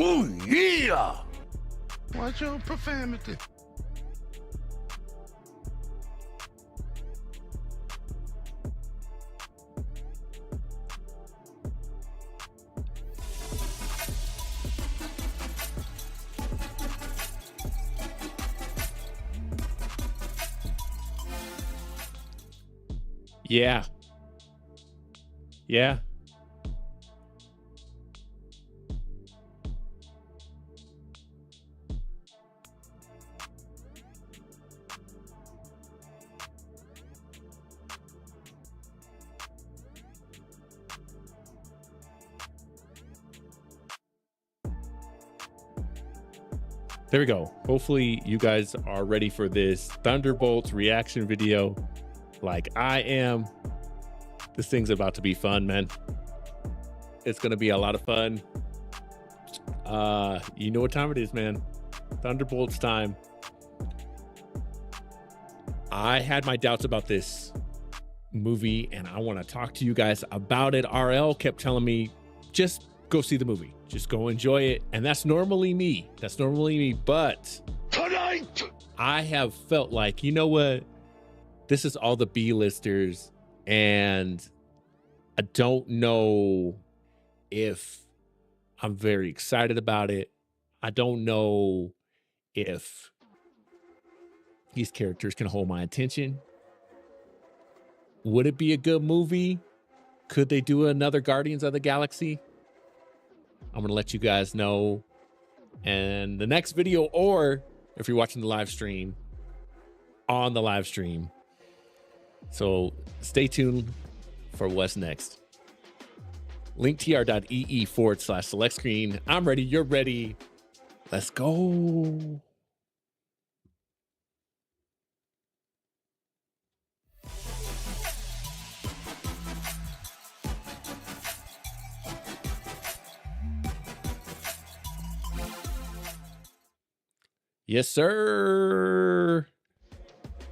Oh, yeah! Watch your profanity. Yeah. Yeah. There we go. Hopefully you guys are ready for this Thunderbolts reaction video like I am. This thing's about to be fun, man. It's going to be a lot of fun. You know what time it is, man. Thunderbolts time. I had my doubts about this movie and I want to talk to you guys about it. RL kept telling me, just go see the movie. Just go enjoy it. And that's normally me. But Tonight, I have felt like, you know what? This is all the B-listers. And I don't know if I'm very excited about it. I don't know if these characters can hold my attention. Would it be a good movie? Could they do another Guardians of the Galaxy? I'm going to let you guys know in the next video, or if you're watching the live stream, on the live stream. So stay tuned for what's next. linktr.ee/select screen. I'm ready. You're ready. Let's go. Yes, sir.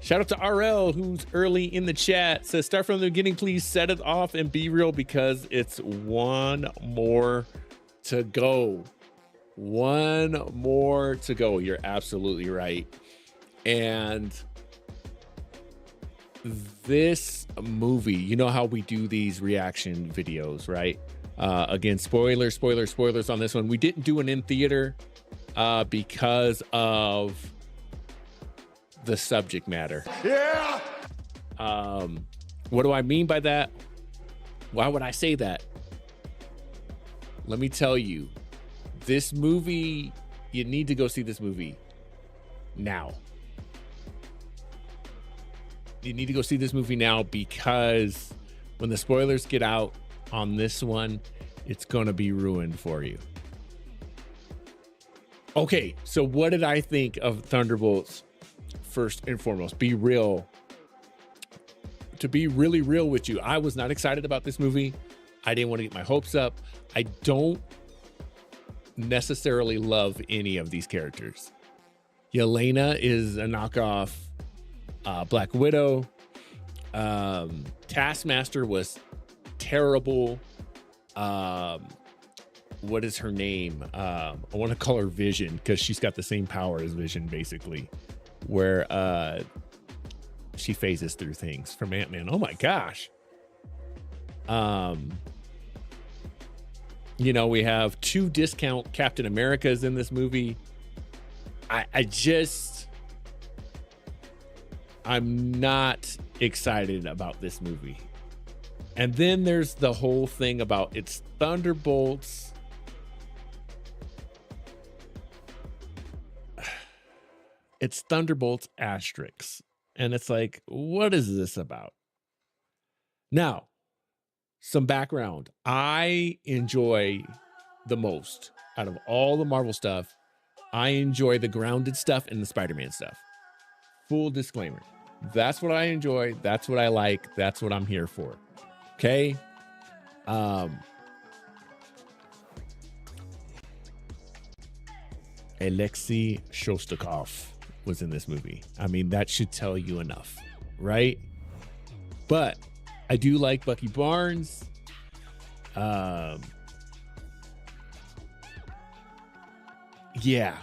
Shout out to RL, who's early in the chat. Says, start from the beginning, please. Set it off and be real because it's one more to go. One more to go. You're absolutely right. And this movie, you know how we do these reaction videos, right? Again, spoilers on this one. We didn't do an in theater because of the subject matter. yeah! What do I mean by that? Why would I say that? Let me tell you, this movie, you need to go see this movie now. You need to go see this movie now because when the spoilers get out on this one, it's going to be ruined for you. Okay, so what did I think of Thunderbolts? First and foremost, be real. To be really real with you, I was not excited about this movie. I didn't want to get my hopes up. I don't necessarily love any of these characters. Yelena is a knockoff Black Widow. Taskmaster was terrible. What is her name? I want to call her Vision because she's got the same power as Vision, basically, where she phases through things from Ant-Man. Oh my gosh. You know, we have 2 discount Captain Americas in this movie. I'm not excited about this movie. And then there's the whole thing about it's Thunderbolts. it's Thunderbolts asterisks. And it's like, what is this about? Now, some background. I enjoy the most out of all the Marvel stuff. I enjoy the grounded stuff and the Spider-Man stuff. Full disclaimer. That's what I enjoy. That's what I like. That's what I'm here for. Okay. Alexei Shostakov was in this movie. I mean, that should tell you enough, right? But I do like Bucky Barnes. Yeah,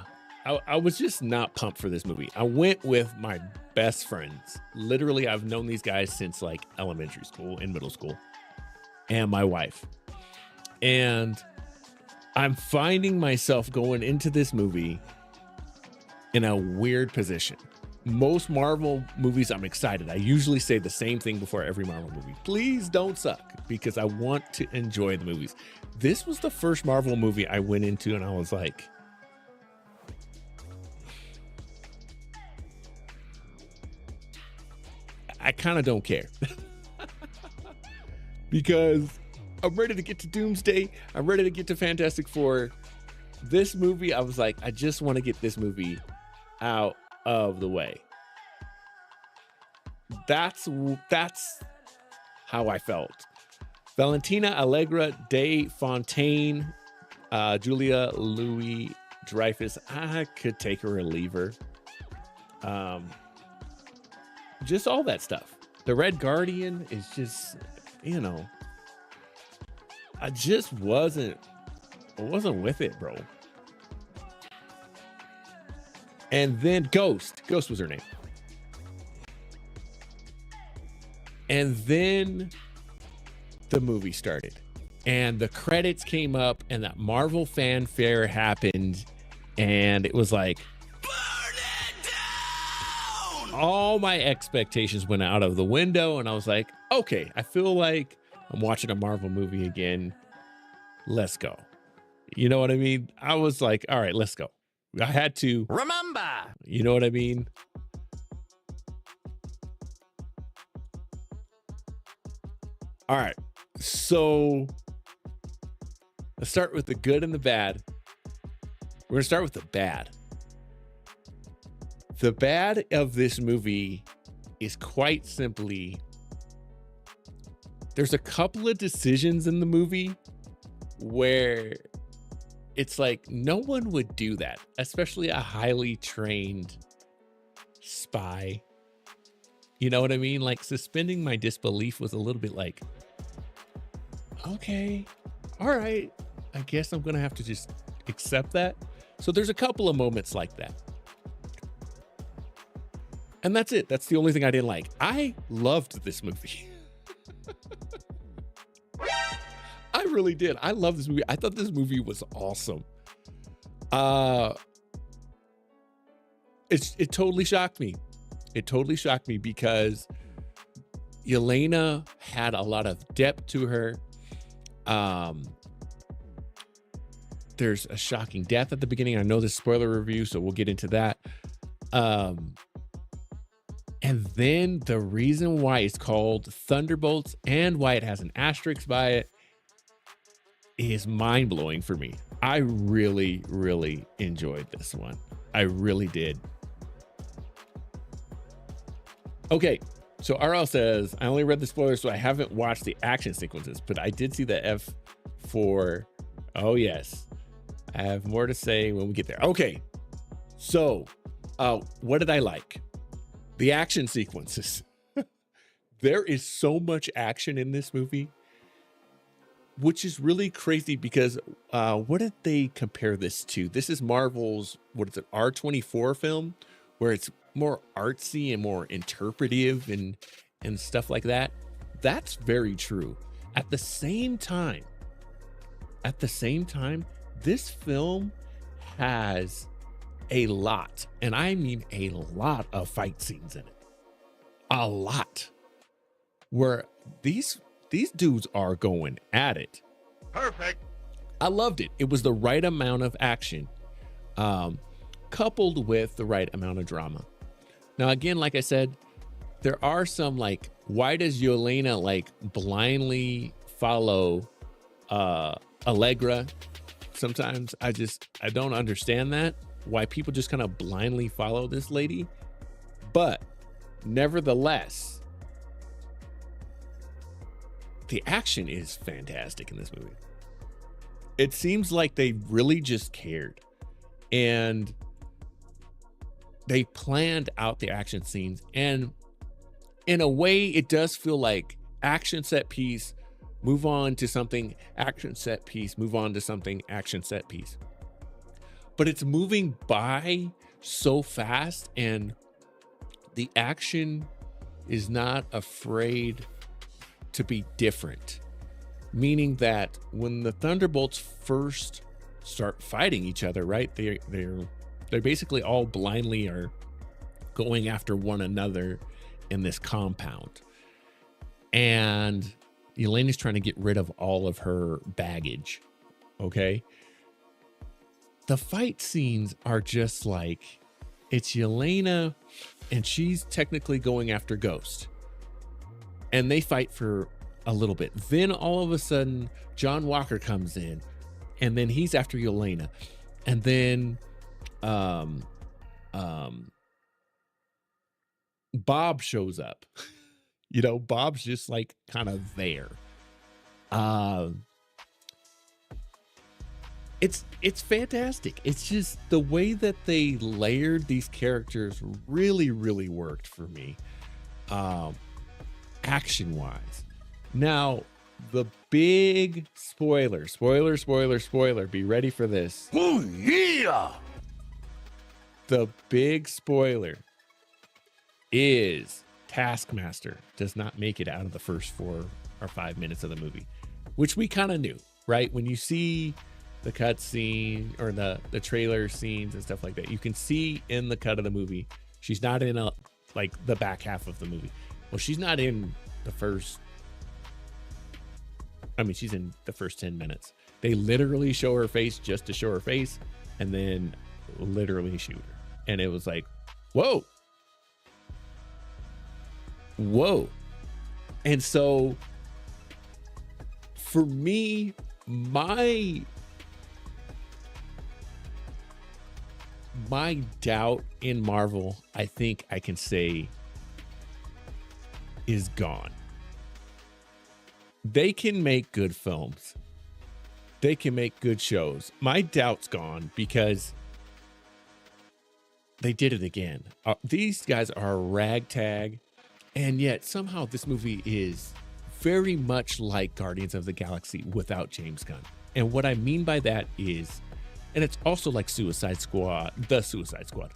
I was just not pumped for this movie. I went with my best friends. Literally, I've known these guys since like elementary school and middle school, and my wife. And I'm finding myself going into this movie in a weird position. Most Marvel movies, I'm excited. I usually say the same thing before every Marvel movie. Please don't suck, because I want to enjoy the movies. This was the first Marvel movie I went into and I was like, I kind of don't care. Because I'm ready to get to Doomsday. I'm ready to get to Fantastic Four. This movie, I was like, I just want to get this movie out of the way. That's how I felt. Valentina Allegra de Fontaine, Julia Louis Dreyfus. I could take her or leave her. Just all that stuff. The Red Guardian is just, you know, I just wasn't with it, bro. And then Ghost was her name. And then the movie started and the credits came up and that Marvel fanfare happened. And it was like, burn it down! All my expectations went out of the window. And I was like, okay, I feel like I'm watching a Marvel movie again. Let's go. You know what I mean? I was like, all right, let's go. I had to remember. You know what I mean? All right. So let's start with the good and the bad. We're going to start with the bad. The bad of this movie is quite simply, there's a couple of decisions in the movie where it's like no one would do that, especially a highly trained spy. You know what I mean? Like, suspending my disbelief was a little bit like, okay, all right, I guess I'm gonna have to just accept that. So there's a couple of moments like that. And that's it. That's the only thing I didn't like. I loved this movie. I really did. I love this movie. I thought this movie was awesome. It totally shocked me. It totally shocked me because Yelena had a lot of depth to her. There's a shocking death at the beginning. I know this spoiler review, so we'll get into that. And then the reason why it's called Thunderbolts and why it has an asterisk by it is mind-blowing for me. I really, really enjoyed this one. I really did. Okay, so RL says, I only read the spoilers, so I haven't watched the action sequences, but I did see the F4. Oh, yes. I have more to say when we get there. Okay, so what did I like? The action sequences. There is so much action in this movie, which is really crazy because what did they compare this to? This is Marvel's, what is it, R24 film, where it's more artsy and more interpretive and stuff like that. That's very true. At the same time, this film has a lot, and I mean a lot of fight scenes in it. A lot. Where these dudes are going at it. Perfect. I loved it. It was the right amount of action. coupled with the right amount of drama. Now, again, like I said, there are some like, why does Yelena like blindly follow Allegra? Sometimes I don't understand that, why people just kind of blindly follow this lady. But nevertheless, the action is fantastic in this movie. It seems like they really just cared, and they planned out the action scenes. And in a way, it does feel like action set piece, move on to something, action set piece, move on to something, action set piece. But it's moving by so fast, and the action is not afraid to be different. Meaning that when the Thunderbolts first start fighting each other, right? They're basically all blindly are going after one another in this compound. And Elena's trying to get rid of all of her baggage. Okay. The fight scenes are just like, it's Yelena and she's technically going after Ghost. And they fight for a little bit. Then all of a sudden, John Walker comes in, and then he's after Yelena. And then Bob shows up. You know, Bob's just like kind of there. It's fantastic. It's just the way that they layered these characters really, really worked for me. Action wise. Now, the big spoiler, be ready for this. Oh, yeah. The big spoiler is Taskmaster does not make it out of the first 4 or 5 minutes of the movie, which we kind of knew, right? When you see the cut scene or the trailer scenes and stuff like that, you can see in the cut of the movie, she's not in the back half of the movie. Well, she's not in the first, she's in the first 10 minutes. They literally show her face just to show her face and then literally shoot her. And it was like, whoa. And so for me, my doubt in Marvel, I think I can say, is gone. They can make good films. They can make good shows. My doubt's gone because they did it again. These guys are ragtag, and yet somehow this movie is very much like Guardians of the Galaxy without James Gunn. And what I mean by that is, and it's also like Suicide Squad, the Suicide Squad.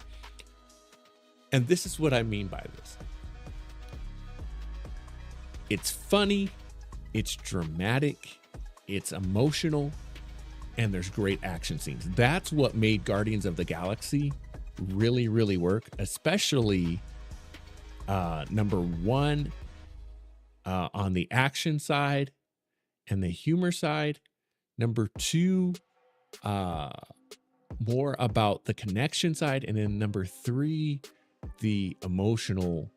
And this is what I mean by this. It's funny, it's dramatic, it's emotional, and there's great action scenes. That's what made Guardians of the Galaxy really, really work, especially number one, on the action side and the humor side. Number two, more about the connection side. And then number three, the emotional,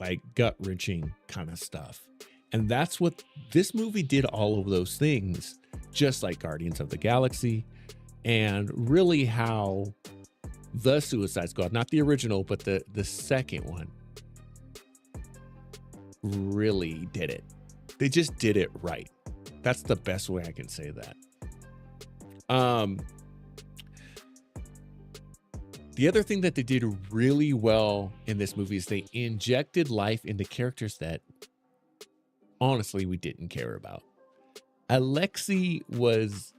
like gut-wrenching kind of stuff. And that's what this movie did, all of those things, just like Guardians of the Galaxy, and really how the Suicide Squad, not the original, but the second one, really did it. They just did it right. That's the best way I can say that. The other thing that they did really well in this movie is they injected life into characters that honestly we didn't care about. Alexei was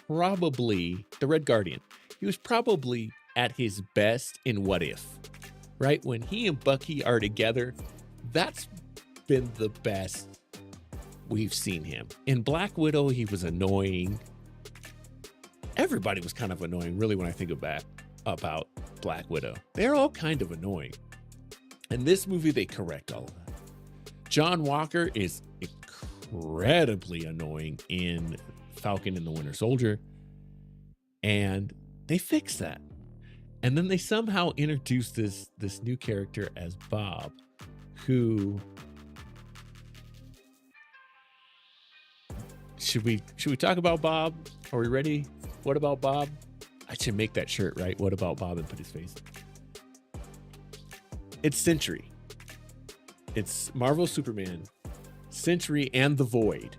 probably the Red Guardian. He was probably at his best in What If, right? When he and Bucky are together, that's been the best we've seen him. In Black Widow, he was annoying. Everybody was kind of annoying, really, when I think about Black Widow. They're all kind of annoying. In this movie, they correct all of that. John Walker is incredibly annoying in Falcon and the Winter Soldier, and they fix that. And then they somehow introduced this new character as Bob, who should we talk about Bob? Are we ready? What about Bob? I should make that shirt, right? What about Bob, and put his face. It's Sentry. It's Marvel Superman, Sentry, and the Void.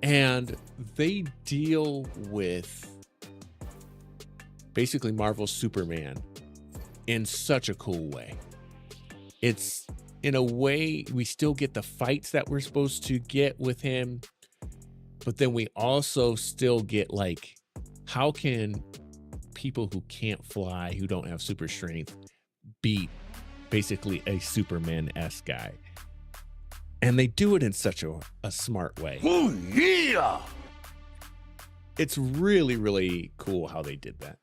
And they deal with basically Marvel's Superman in such a cool way. It's, in a way, we still get the fights that we're supposed to get with him, but then we also still get, like, how can people who can't fly, who don't have super strength, beat basically a Superman-esque guy? And they do it in such a smart way. Oh, yeah. It's really, really cool how they did that.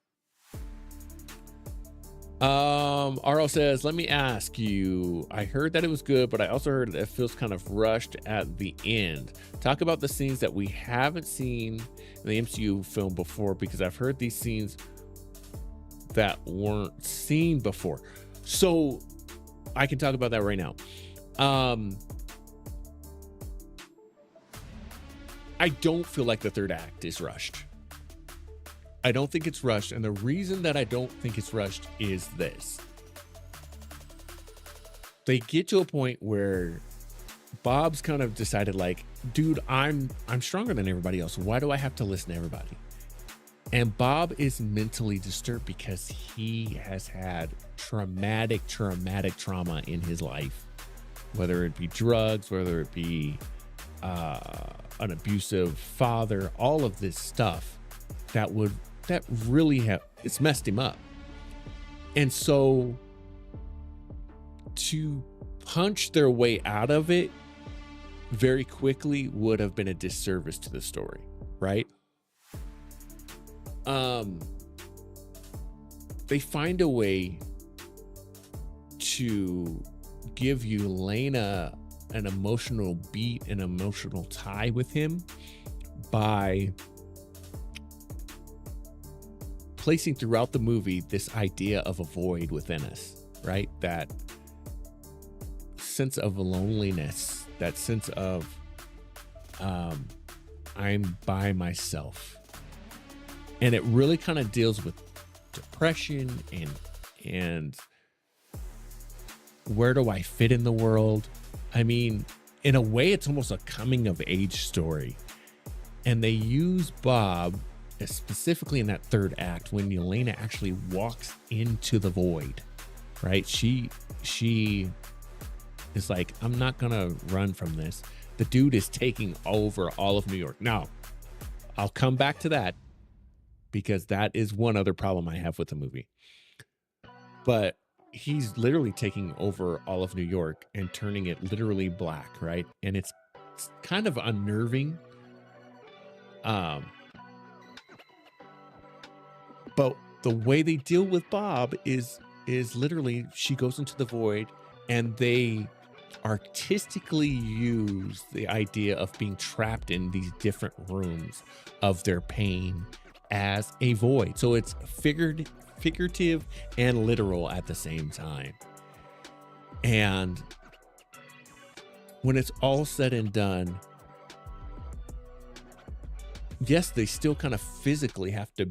RL says, let me ask you, I heard that it was good, but I also heard that it feels kind of rushed at the end. Talk about the scenes that we haven't seen in the MCU film before, because I've heard these scenes that weren't seen before. So I can talk about that right now. I don't feel like the third act is rushed. I don't think it's rushed. And the reason that I don't think it's rushed is this. They get to a point where Bob's kind of decided, like, dude, I'm stronger than everybody else. Why do I have to listen to everybody? And Bob is mentally disturbed because he has had traumatic trauma in his life, whether it be drugs, whether it be an abusive father, all of this stuff that really it's messed him up. And so to punch their way out of it very quickly would have been a disservice to the story, right? They find a way to give you Lena an emotional beat, an emotional tie with him by placing throughout the movie this idea of a void within us, right? That sense of loneliness, that sense of I'm by myself. And it really kind of deals with depression and where do I fit in the world? I mean, in a way, it's almost a coming of age story. And they use Bob specifically in that third act when Yelena actually walks into the void, right? She is like, I'm not gonna run from this. The dude is taking over all of New York. Now, I'll come back to that because that is one other problem I have with the movie. But he's literally taking over all of New York and turning it literally black, right? And it's kind of unnerving. But the way they deal with Bob is literally she goes into the void and they artistically use the idea of being trapped in these different rooms of their pain as a void. So it's figurative and literal at the same time. And when it's all said and done, yes, they still kind of physically have to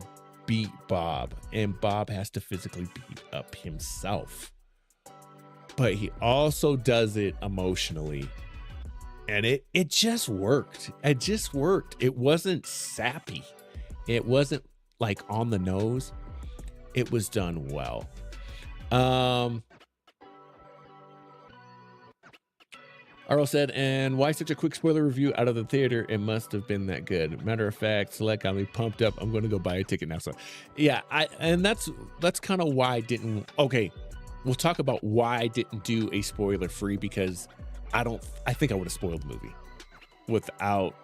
beat Bob, and Bob has to physically beat up himself, but he also does it emotionally, and it just worked. It wasn't sappy, it wasn't like on the nose. It was done well. Arl said, and why such a quick spoiler review out of the theater? It must have been that good. Matter of fact, Select got me pumped up. I'm going to go buy a ticket now. So yeah, that's kind of why I didn't. Okay, we'll talk about why I didn't do a spoiler free, because I think I would have spoiled the movie without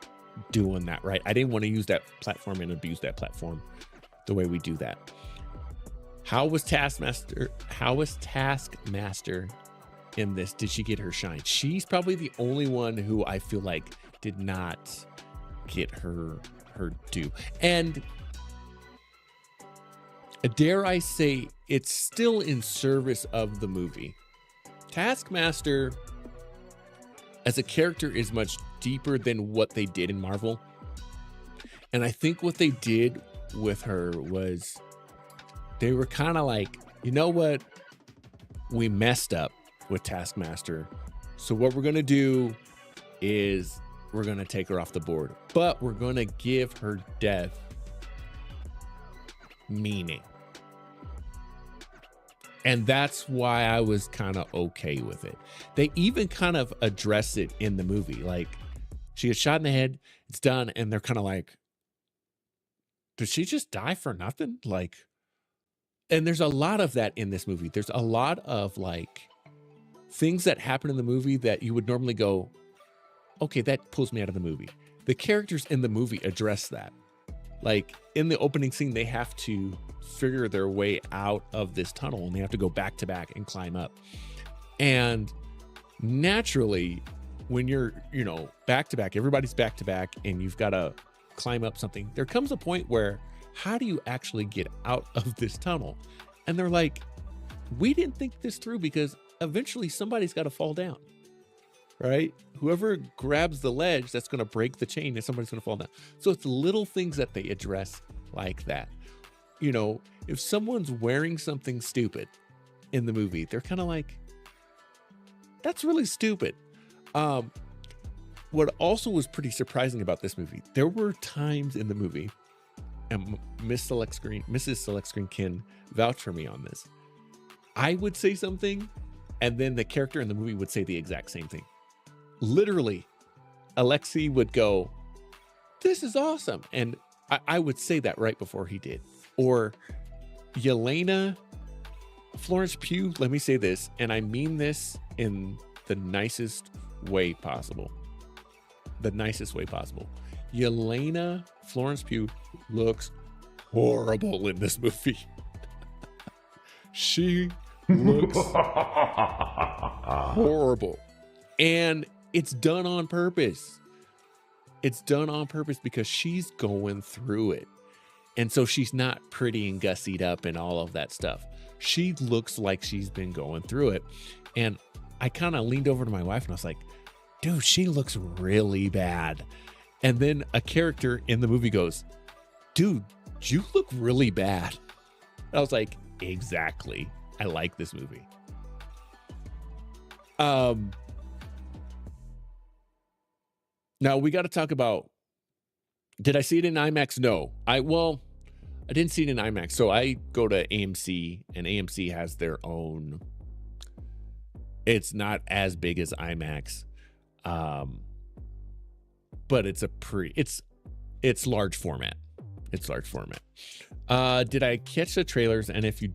doing that, right? I didn't want to use that platform and abuse that platform the way we do that. How was Taskmaster in this? Did she get her shine? She's probably the only one who I feel like did not get her due. And dare I say, it's still in service of the movie. Taskmaster as a character is much deeper than what they did in Marvel. And I think what they did with her was they were kind of like, you know what? We messed up with Taskmaster. So what we're going to do is we're going to take her off the board, but we're going to give her death meaning. And that's why I was kind of okay with it. They even kind of address it in the movie. Like, she gets shot in the head, it's done, and they're kind of like, did she just die for nothing? Like, and there's a lot of that in this movie. There's a lot of like things that happen in the movie that you would normally go, okay, that pulls me out of the movie. The characters in the movie address that. Like, in the opening scene, they have to figure their way out of this tunnel and they have to go back to back and climb up. And naturally, when you're, you know, back to back, everybody's back to back and you've got to climb up something, there comes a point where, how do you actually get out of this tunnel? And they're like, we didn't think this through because eventually somebody's got to fall down, right? Whoever grabs the ledge, that's going to break the chain and somebody's going to fall down. So it's little things that they address like that. You know, if someone's wearing something stupid in the movie, they're kind of like, that's really stupid. What also was pretty surprising about this movie, there were times in the movie, and Mrs. Select Screen can vouch for me on this. I would say something, and then the character in the movie would say the exact same thing. Literally, Alexei would go, this is awesome. And I would say that right before he did. Or Yelena, Florence Pugh, let me say this, and I mean this in the nicest way possible. The nicest way possible. Yelena Florence Pugh looks horrible in this movie. She looks horrible. And it's done on purpose. It's done on purpose because she's going through it. And so she's not pretty and gussied up and all of that stuff. She looks like she's been going through it. And I kind of leaned over to my wife and I was like, dude, she looks really bad. And then a character in the movie goes, dude, you look really bad. I was like, exactly. I like this movie. Now we got to talk about, did I see it in IMAX? No. I didn't see it in IMAX. So I go to AMC and AMC has their own, it's not as big as IMAX. But it's it's large format. It's large format. Did I catch the trailers? And if you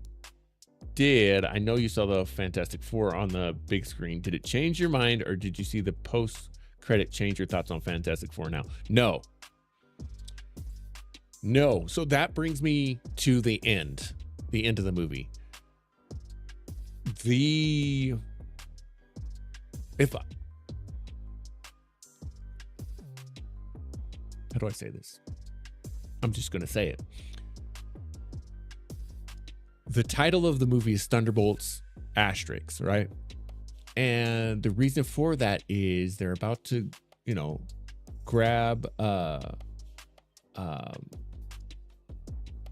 did, I know you saw the Fantastic Four on the big screen. Did it change your mind, or did you see the post-credit change your thoughts on Fantastic Four now? No. So that brings me to the end of the movie. How do I say this? I'm just going to say it. The title of the movie is Thunderbolts *, right? And the reason for that is they're about to, you know, grab,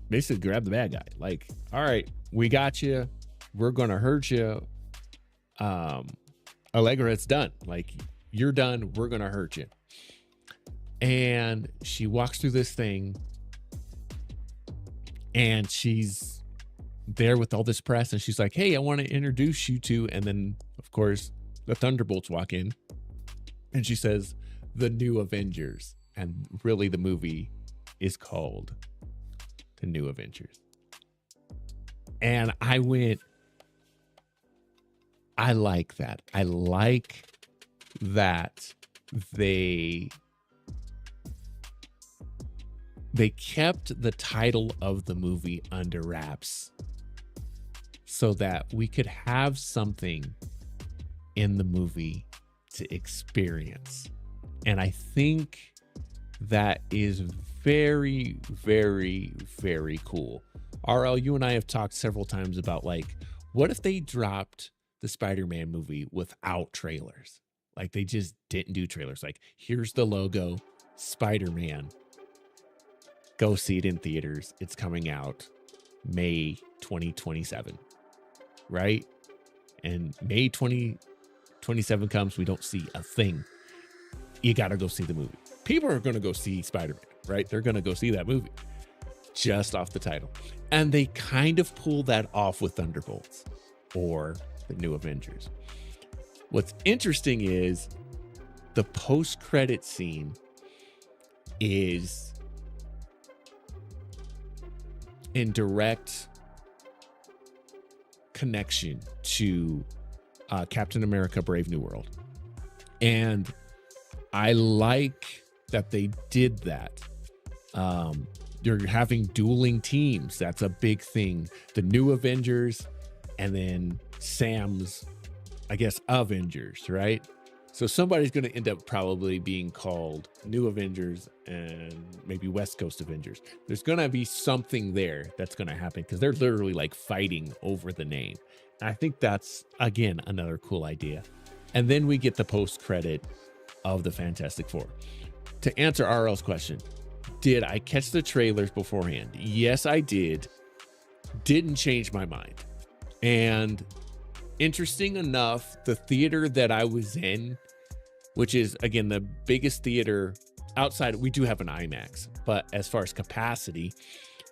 basically grab the bad guy. Like, all right, we got you. We're going to hurt you. Allegra, it's done. Like, you're done. We're going to hurt you. And she walks through this thing and she's there with all this press and she's like, hey, I want to introduce you to, and then of course the Thunderbolts walk in and she says, the New Avengers. And really the movie is called The New Avengers. And I went, I like that. I like that they kept the title of the movie under wraps so that we could have something in the movie to experience. And I think that is very, very, very cool. RL, you and I have talked several times about like, what if they dropped the Spider-Man movie without trailers? Like they just didn't do trailers. Like, here's the logo, Spider-Man. Go see it in theaters. It's coming out May 2027, right? And May 2027 comes, we don't see a thing. You got to go see the movie. People are going to go see Spider-Man, right? They're going to go see that movie just off the title. And they kind of pull that off with Thunderbolts or the New Avengers. What's interesting is the post-credit scene is in direct connection to Captain America Brave New World. And I like that they did that. You're having dueling teams. That's a big thing. The New Avengers and then Sam's, I guess, Avengers, right? So somebody's going to end up probably being called New Avengers and maybe West Coast Avengers. There's going to be something there that's going to happen because they're literally like fighting over the name. I think that's, again, another cool idea. And then we get the post-credit of the Fantastic Four. To answer RL's question, did I catch the trailers beforehand? Yes, I did. Didn't change my mind. And interesting enough, the theater that I was in, which is, again, the biggest theater outside, we do have an IMAX, but as far as capacity,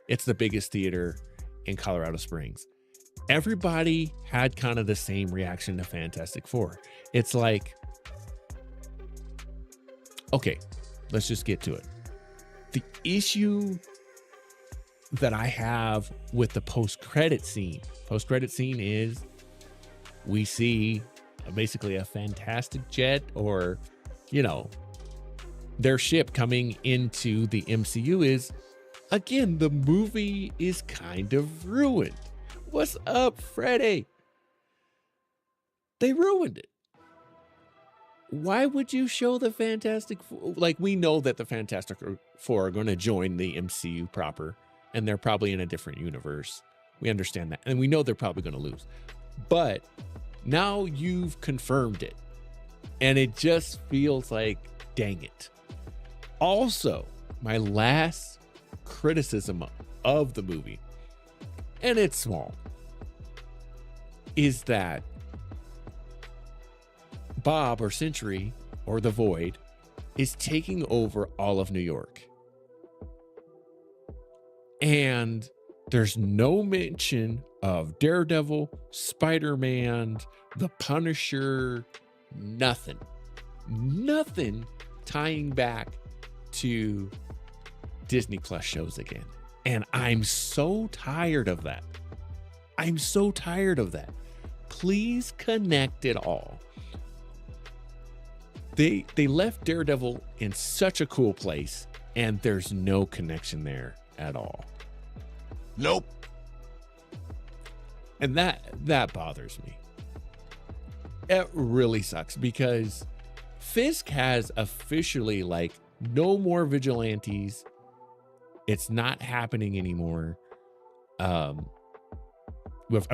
it's the biggest theater in Colorado Springs. Everybody had kind of the same reaction to Fantastic Four. It's like, okay, let's just get to it. The issue that I have with the post-credit scene is we see basically a Fantastic Jet or, you know, their ship coming into the MCU is, again, the movie is kind of ruined. What's up, Freddie? They ruined it. Why would you show the Fantastic Four? Like, we know that the Fantastic Four are going to join the MCU proper, and they're probably in a different universe. We understand that. And we know they're probably going to lose. But now you've confirmed it. And it just feels like, dang it. Also, my last criticism of the movie, and it's small, is that Bob or Century or the Void is taking over all of New York. And there's no mention of Daredevil, Spider-Man, the Punisher, nothing tying back to Disney Plus shows again. And I'm so tired of that. Please connect it all. They left Daredevil in such a cool place, and there's no connection there at all. Nope. And that bothers me. It really sucks because Fisk has officially, like, no more vigilantes. It's not happening anymore. I've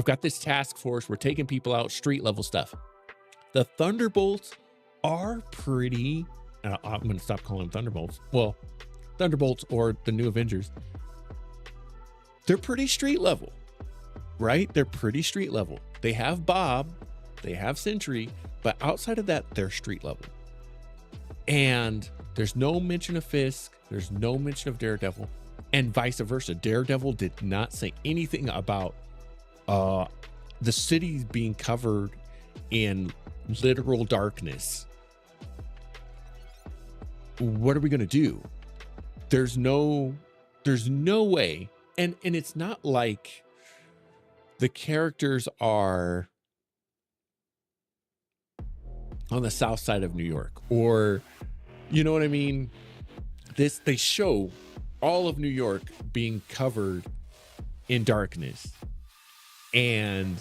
got this task force. We're taking people out, street level stuff. The Thunderbolts are pretty, I'm going to stop calling them Thunderbolts. Well, Thunderbolts or the New Avengers. They're pretty street level, right? They're pretty street level. They have Bob, they have Sentry, but outside of that, they're street level. And there's no mention of Fisk. There's no mention of Daredevil, and vice versa. Daredevil did not say anything about the city being covered in literal darkness. What are we going to do? There's no way. And it's not like the characters are on the south side of New York, or, you know what I mean? They show all of New York being covered in darkness, and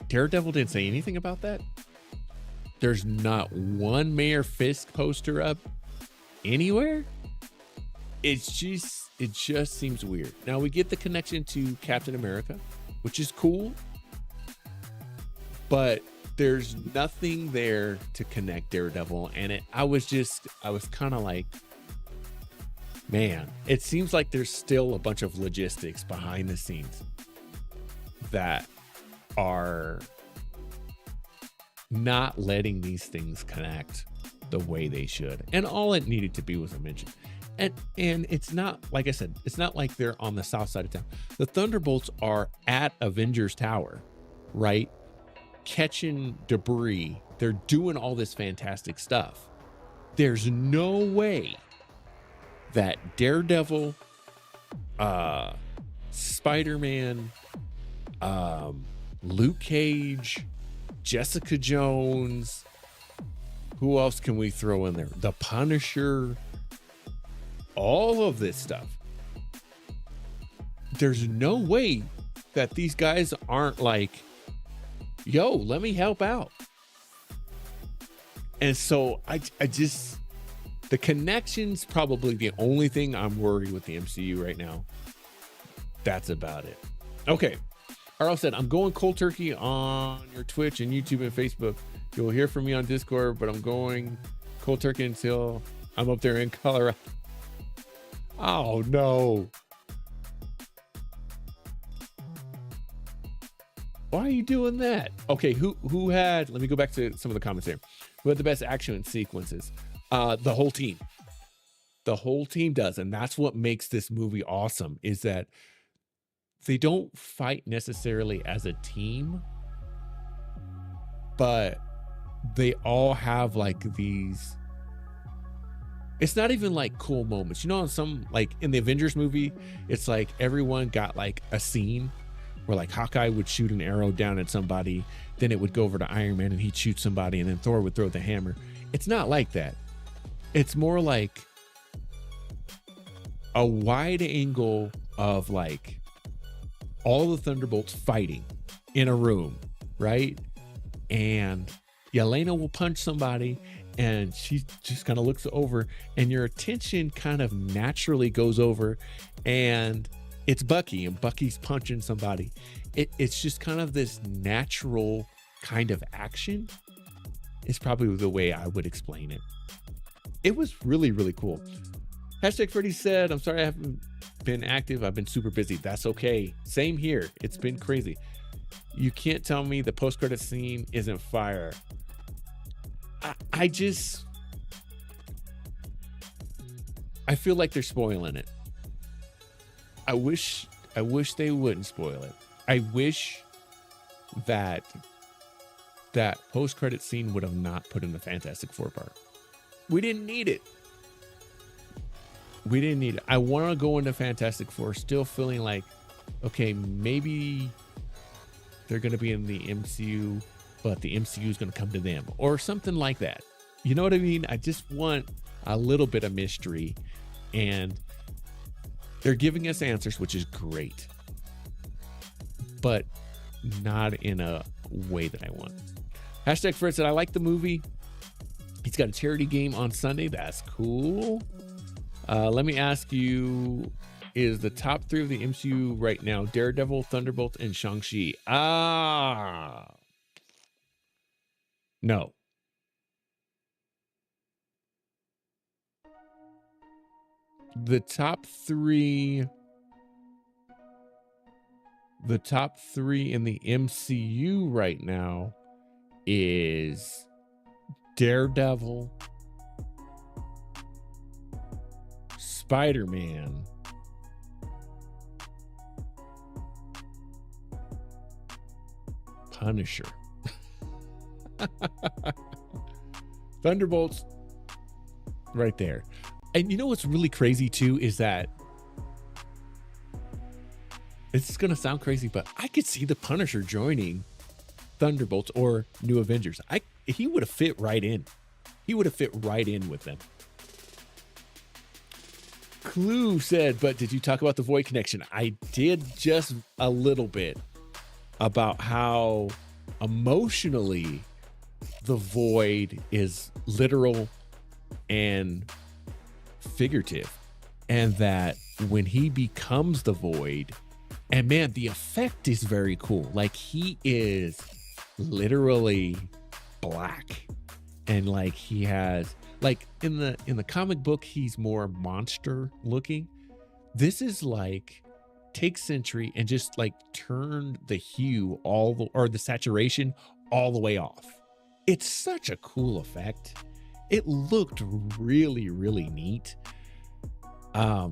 Daredevil didn't say anything about that. There's not one Mayor Fisk poster up anywhere. it just seems weird. Now we get the connection to Captain America, which is cool, but there's nothing there to connect Daredevil. And I was kind of like, man, it seems like there's still a bunch of logistics behind the scenes that are not letting these things connect the way they should. And all it needed to be was a mention. And it's not, like I said, it's not like they're on the south side of town. The Thunderbolts are at Avengers Tower, right? Catching debris. They're doing all this fantastic stuff. There's no way that Daredevil, Spider-Man, Luke Cage, Jessica Jones, who else can we throw in there? The Punisher, all of this stuff. There's no way that these guys aren't like, yo, let me help out. And so I just, the connection's probably the only thing I'm worried with the MCU right now. That's about it. Okay. Arl said, I'm going cold turkey on your Twitch and YouTube and Facebook. You'll hear from me on Discord, but I'm going cold turkey until I'm up there in Colorado. Oh, no. Why are you doing that? Okay, who had, let me go back to some of the comments here. Who had the best action sequences? The whole team. The whole team does. And that's what makes this movie awesome, is that they don't fight necessarily as a team, but they all have like these, it's not even like cool moments. You know, in some, like in the Avengers movie, it's like everyone got like a scene where like Hawkeye would shoot an arrow down at somebody, then it would go over to Iron Man and he'd shoot somebody, and then Thor would throw the hammer. It's not like that. It's more like a wide angle of like all the Thunderbolts fighting in a room, right? And Yelena will punch somebody and she just kind of looks over and your attention kind of naturally goes over and it's Bucky, and Bucky's punching somebody. It's just kind of this natural kind of action is probably the way I would explain it. It was really, really cool. Hashtag Freddy said, I'm sorry I haven't been active. I've been super busy. That's okay. Same here. It's been crazy. You can't tell me the post-credit scene isn't fire. I feel like they're spoiling it. I wish they wouldn't spoil it. I wish that post-credit scene would have not put in the Fantastic Four part. We didn't need it. I want to go into Fantastic Four still feeling like, okay, maybe they're going to be in the MCU, but the MCU is going to come to them or something like that. You know what I mean? I just want a little bit of mystery, and they're giving us answers, which is great, but not in a way that I want. Hashtag Fred said, I like the movie. He's got a charity game on Sunday. That's cool. Let me ask you, is the top 3 of the MCU right now Daredevil, Thunderbolts, and Shang-Chi? No. The top 3 in the MCU right now is Daredevil, Spider-Man, Punisher. Thunderbolts right there. And you know what's really crazy too is that it's going to sound crazy, but I could see the Punisher joining Thunderbolts or New Avengers. He would have fit right in. He would have fit right in with them. Clue said, but did you talk about the Void connection? I did, just a little bit, about how emotionally the Void is literal and figurative. and that when he becomes the Void, and man, the effect is very cool. Like he is literally black, and like he has like in the comic book he's more monster looking. This is like take Sentry and just like turn the hue or the saturation all the way off. It's such a cool effect. It looked really, really neat.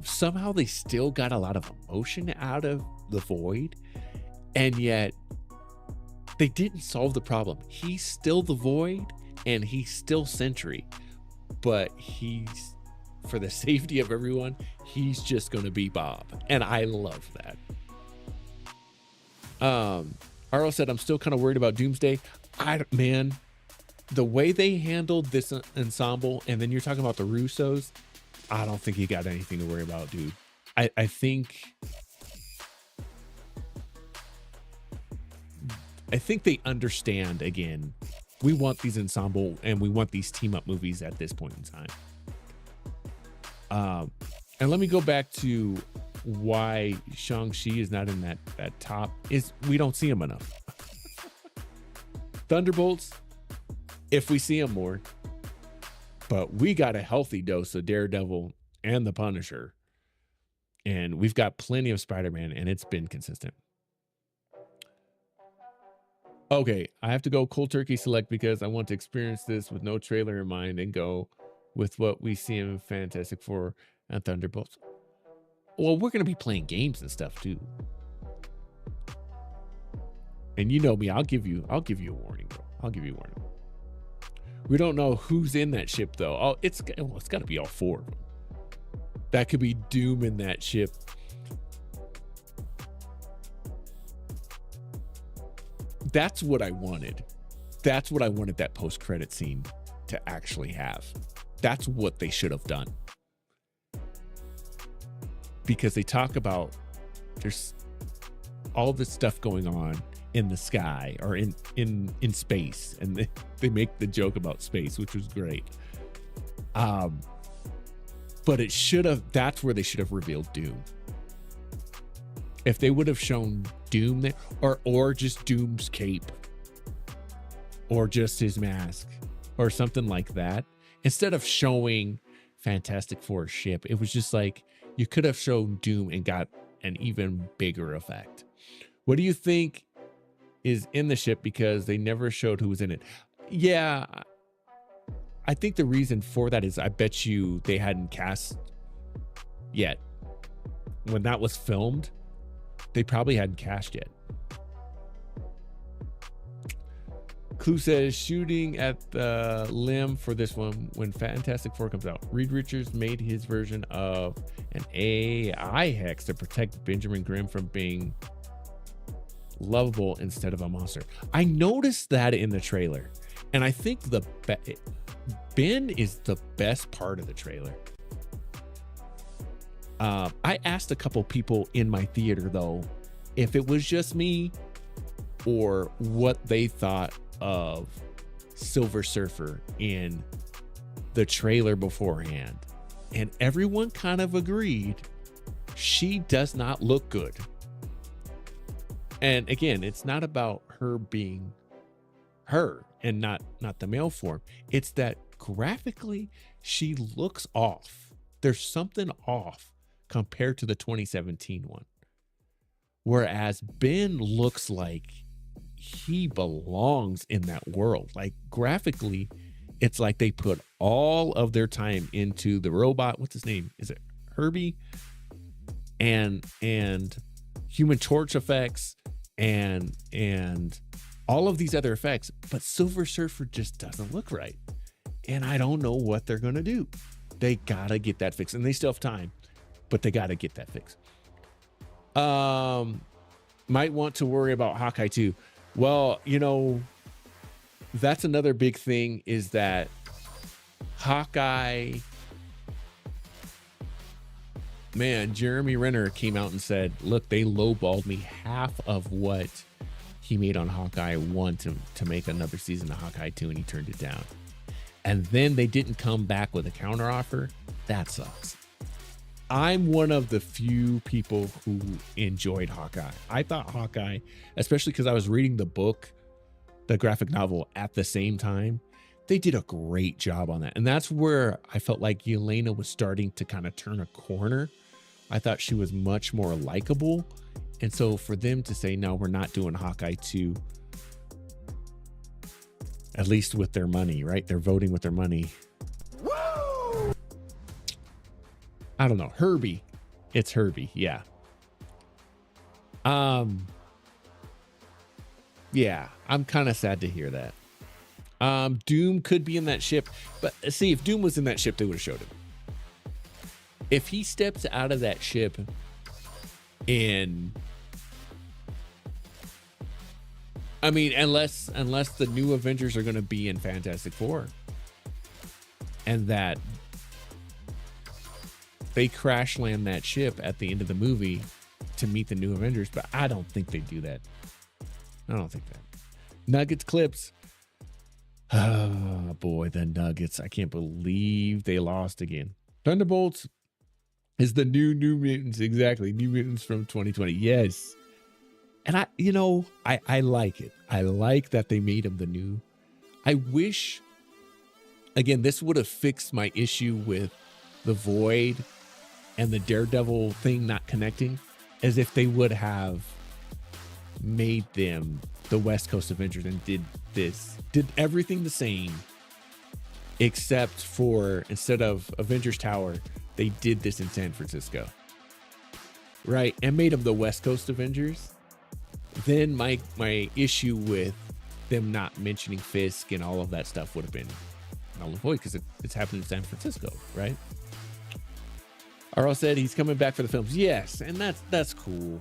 Somehow they still got a lot of emotion out of the Void, and yet they didn't solve the problem. He's still the Void and he's still Sentry, but he's, for the safety of everyone, he's just going to be Bob. And I love that. Arlo said, I'm still kind of worried about Doomsday. Man, the way they handled this ensemble, and then you're talking about the Russos, I don't think you got anything to worry about, dude. I think they understand, again, we want these ensemble and we want these team up movies at this point in time. And let me go back to why Shang-Chi is not in that top, is we don't see him enough. Thunderbolts, if we see him more, but we got a healthy dose of Daredevil and the Punisher, and we've got plenty of Spider-Man, and it's been consistent. Okay, I have to go cold turkey select because I want to experience this with no trailer in mind and go with what we see in Fantastic Four and Thunderbolts. Well, we're gonna be playing games and stuff too, and you know me, I'll give you a warning, bro. I'll give you a warning. We don't know who's in that ship though. Oh, it's got to be all four of them. That could be Doom in that ship. That's what I wanted. That's what I wanted that post-credit scene to actually have. That's what they should have done. Because they talk about there's all this stuff going on in the sky or in space, and they make the joke about space, which was great. But it should have, that's where they should have revealed Doom. If they would have shown Doom there, or just Doom's cape, or just his mask, or something like that, instead of showing Fantastic Four ship, it was just like you could have shown Doom and got an even bigger effect. What do you think is in the ship? Because they never showed who was in it. Yeah, I think the reason for that is I bet you they hadn't cast yet. When that was filmed, they probably hadn't cast yet. Clue says shooting at the limb for this one when Fantastic Four comes out. Reed Richards made his version of an AI hex to protect Benjamin Grimm from being lovable instead of a monster. I noticed that in the trailer, and I think Ben is the best part of the trailer. I asked a couple people in my theater though if it was just me or what they thought of Silver Surfer in the trailer beforehand, and everyone kind of agreed she does not look good. And again, it's not about her being her and not the male form. It's that graphically she looks off. There's something off compared to the 2017 one. Whereas Ben looks like he belongs in that world. Like graphically, it's like they put all of their time into the robot. What's his name? Is it Herbie? And Human Torch effects and all of these other effects, but Silver Surfer just doesn't look right. And I don't know what they're gonna do. They gotta get that fixed, and they still have time, but they gotta get that fixed. Might want to worry about Hawkeye too. Well, you know, that's another big thing, is that Hawkeye, man, Jeremy Renner came out and said, look, they lowballed me half of what he made on Hawkeye 1 to make another season of Hawkeye 2, and he turned it down. And then they didn't come back with a counteroffer. That sucks. I'm one of the few people who enjoyed Hawkeye. I thought Hawkeye, especially because I was reading the book, the graphic novel at the same time, they did a great job on that. And that's where I felt like Yelena was starting to kind of turn a corner. I thought she was much more likable. And so for them to say, no, we're not doing Hawkeye 2, at least with their money, right? They're voting with their money. Woo! I don't know. Herbie. It's Herbie. Yeah. Yeah, I'm kind of sad to hear that. Doom could be in that ship, but see, if Doom was in that ship, they would have showed him. If he steps out of that ship and I mean, unless the new Avengers are going to be in Fantastic Four and that they crash land that ship at the end of the movie to meet the new Avengers, but I don't think they do that. I don't think that. Nuggets clips. Oh boy, the Nuggets. I can't believe they lost again. Thunderbolts is the new Mutants. Exactly. New Mutants from 2020. Yes. And I like it. I like that they made him the new. I wish, again, this would have fixed my issue with the Void and the Daredevil thing not connecting, as if they would have made them the West Coast Avengers and did everything the same, except for instead of Avengers Tower, they did this in San Francisco, right? And made them the West Coast Avengers. Then my issue with them not mentioning Fisk and all of that stuff would have been null and void because it's happening in San Francisco, right? RL said he's coming back for the films. Yes, and that's cool.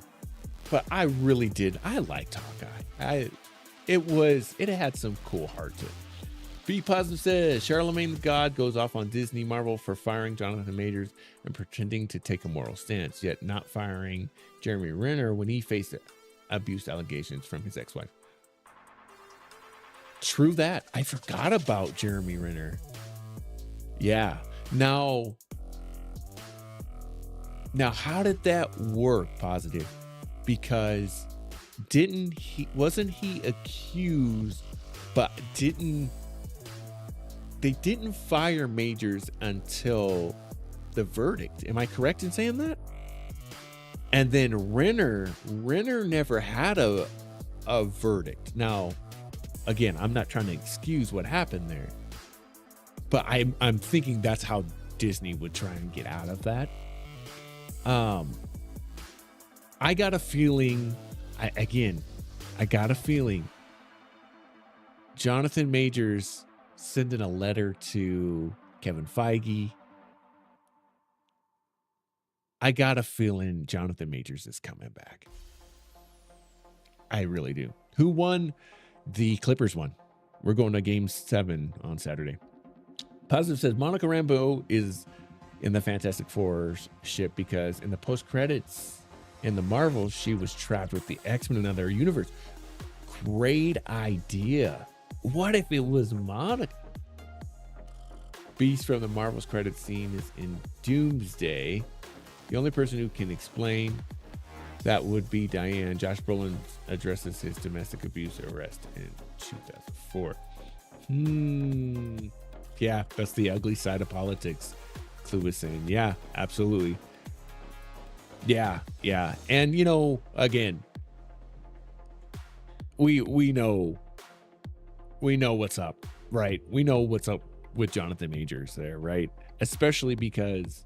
But I really did. I liked Hawkeye. It had some cool heart to it. Be Positive says Charlemagne the God goes off on Disney Marvel for firing Jonathan Majors and pretending to take a moral stance, yet not firing Jeremy Renner when he faced abuse allegations from his ex-wife. True that. I forgot about Jeremy Renner. Yeah. Now how did that work, Positive? Because wasn't he accused, but they didn't fire Majors until the verdict. Am I correct in saying that? And then Renner never had a verdict. Now, again, I'm not trying to excuse what happened there, but I'm thinking that's how Disney would try and get out of that. I got a feeling, Jonathan Majors sending a letter to Kevin Feige. I got a feeling Jonathan Majors is coming back. I really do. Who won? The Clippers won. We're going to Game 7 on Saturday. Positive says Monica Rambeau is in the Fantastic Four ship because in the post-credits in the Marvels, she was trapped with the X-Men in another universe. Great idea. What if it was Monica? Beast from the Marvels credits scene is in Doomsday. The only person who can explain that would be Diane. Josh Brolin addresses his domestic abuse arrest in 2004. Yeah, that's the ugly side of politics. Clue was saying, yeah, absolutely. Yeah. And again, we know what's up, right? We know what's up with Jonathan Majors there, right? Especially because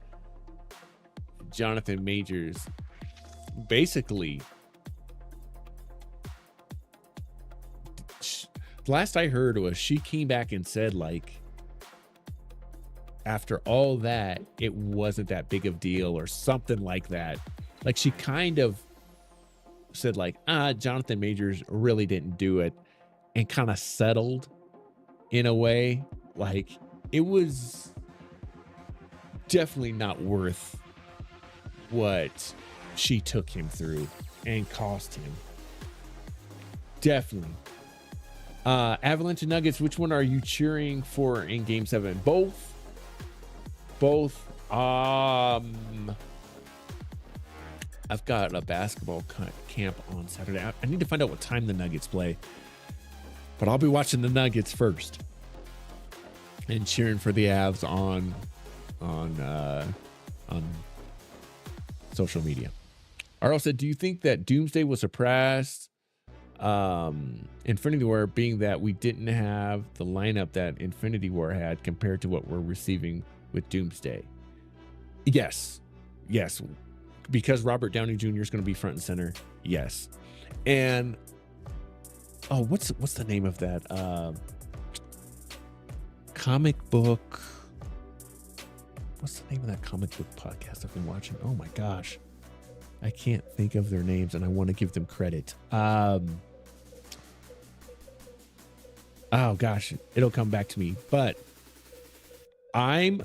Jonathan Majors basically, last I heard was she came back and said, like, after all that, it wasn't that big of a deal or something like that. Like, she kind of said, like, Jonathan Majors really didn't do it, and kind of settled in a way. Like, it was definitely not worth what she took him through and cost him. Definitely. Avalanche and Nuggets, which one are you cheering for in Game 7? Both. I've got a basketball camp on Saturday. I need to find out what time the Nuggets play, but I'll be watching the Nuggets first and cheering for the Avs on social media. Arl said, do you think that Doomsday was suppressed? Infinity War, being that we didn't have the lineup that Infinity War had compared to what we're receiving with Doomsday. Yes, because Robert Downey Jr. is going to be front and center. Yes, and what's the name of that comic book? What's the name of that comic book podcast I've been watching? Oh my gosh, I can't think of their names, and I want to give them credit. Oh gosh, it'll come back to me. But I'm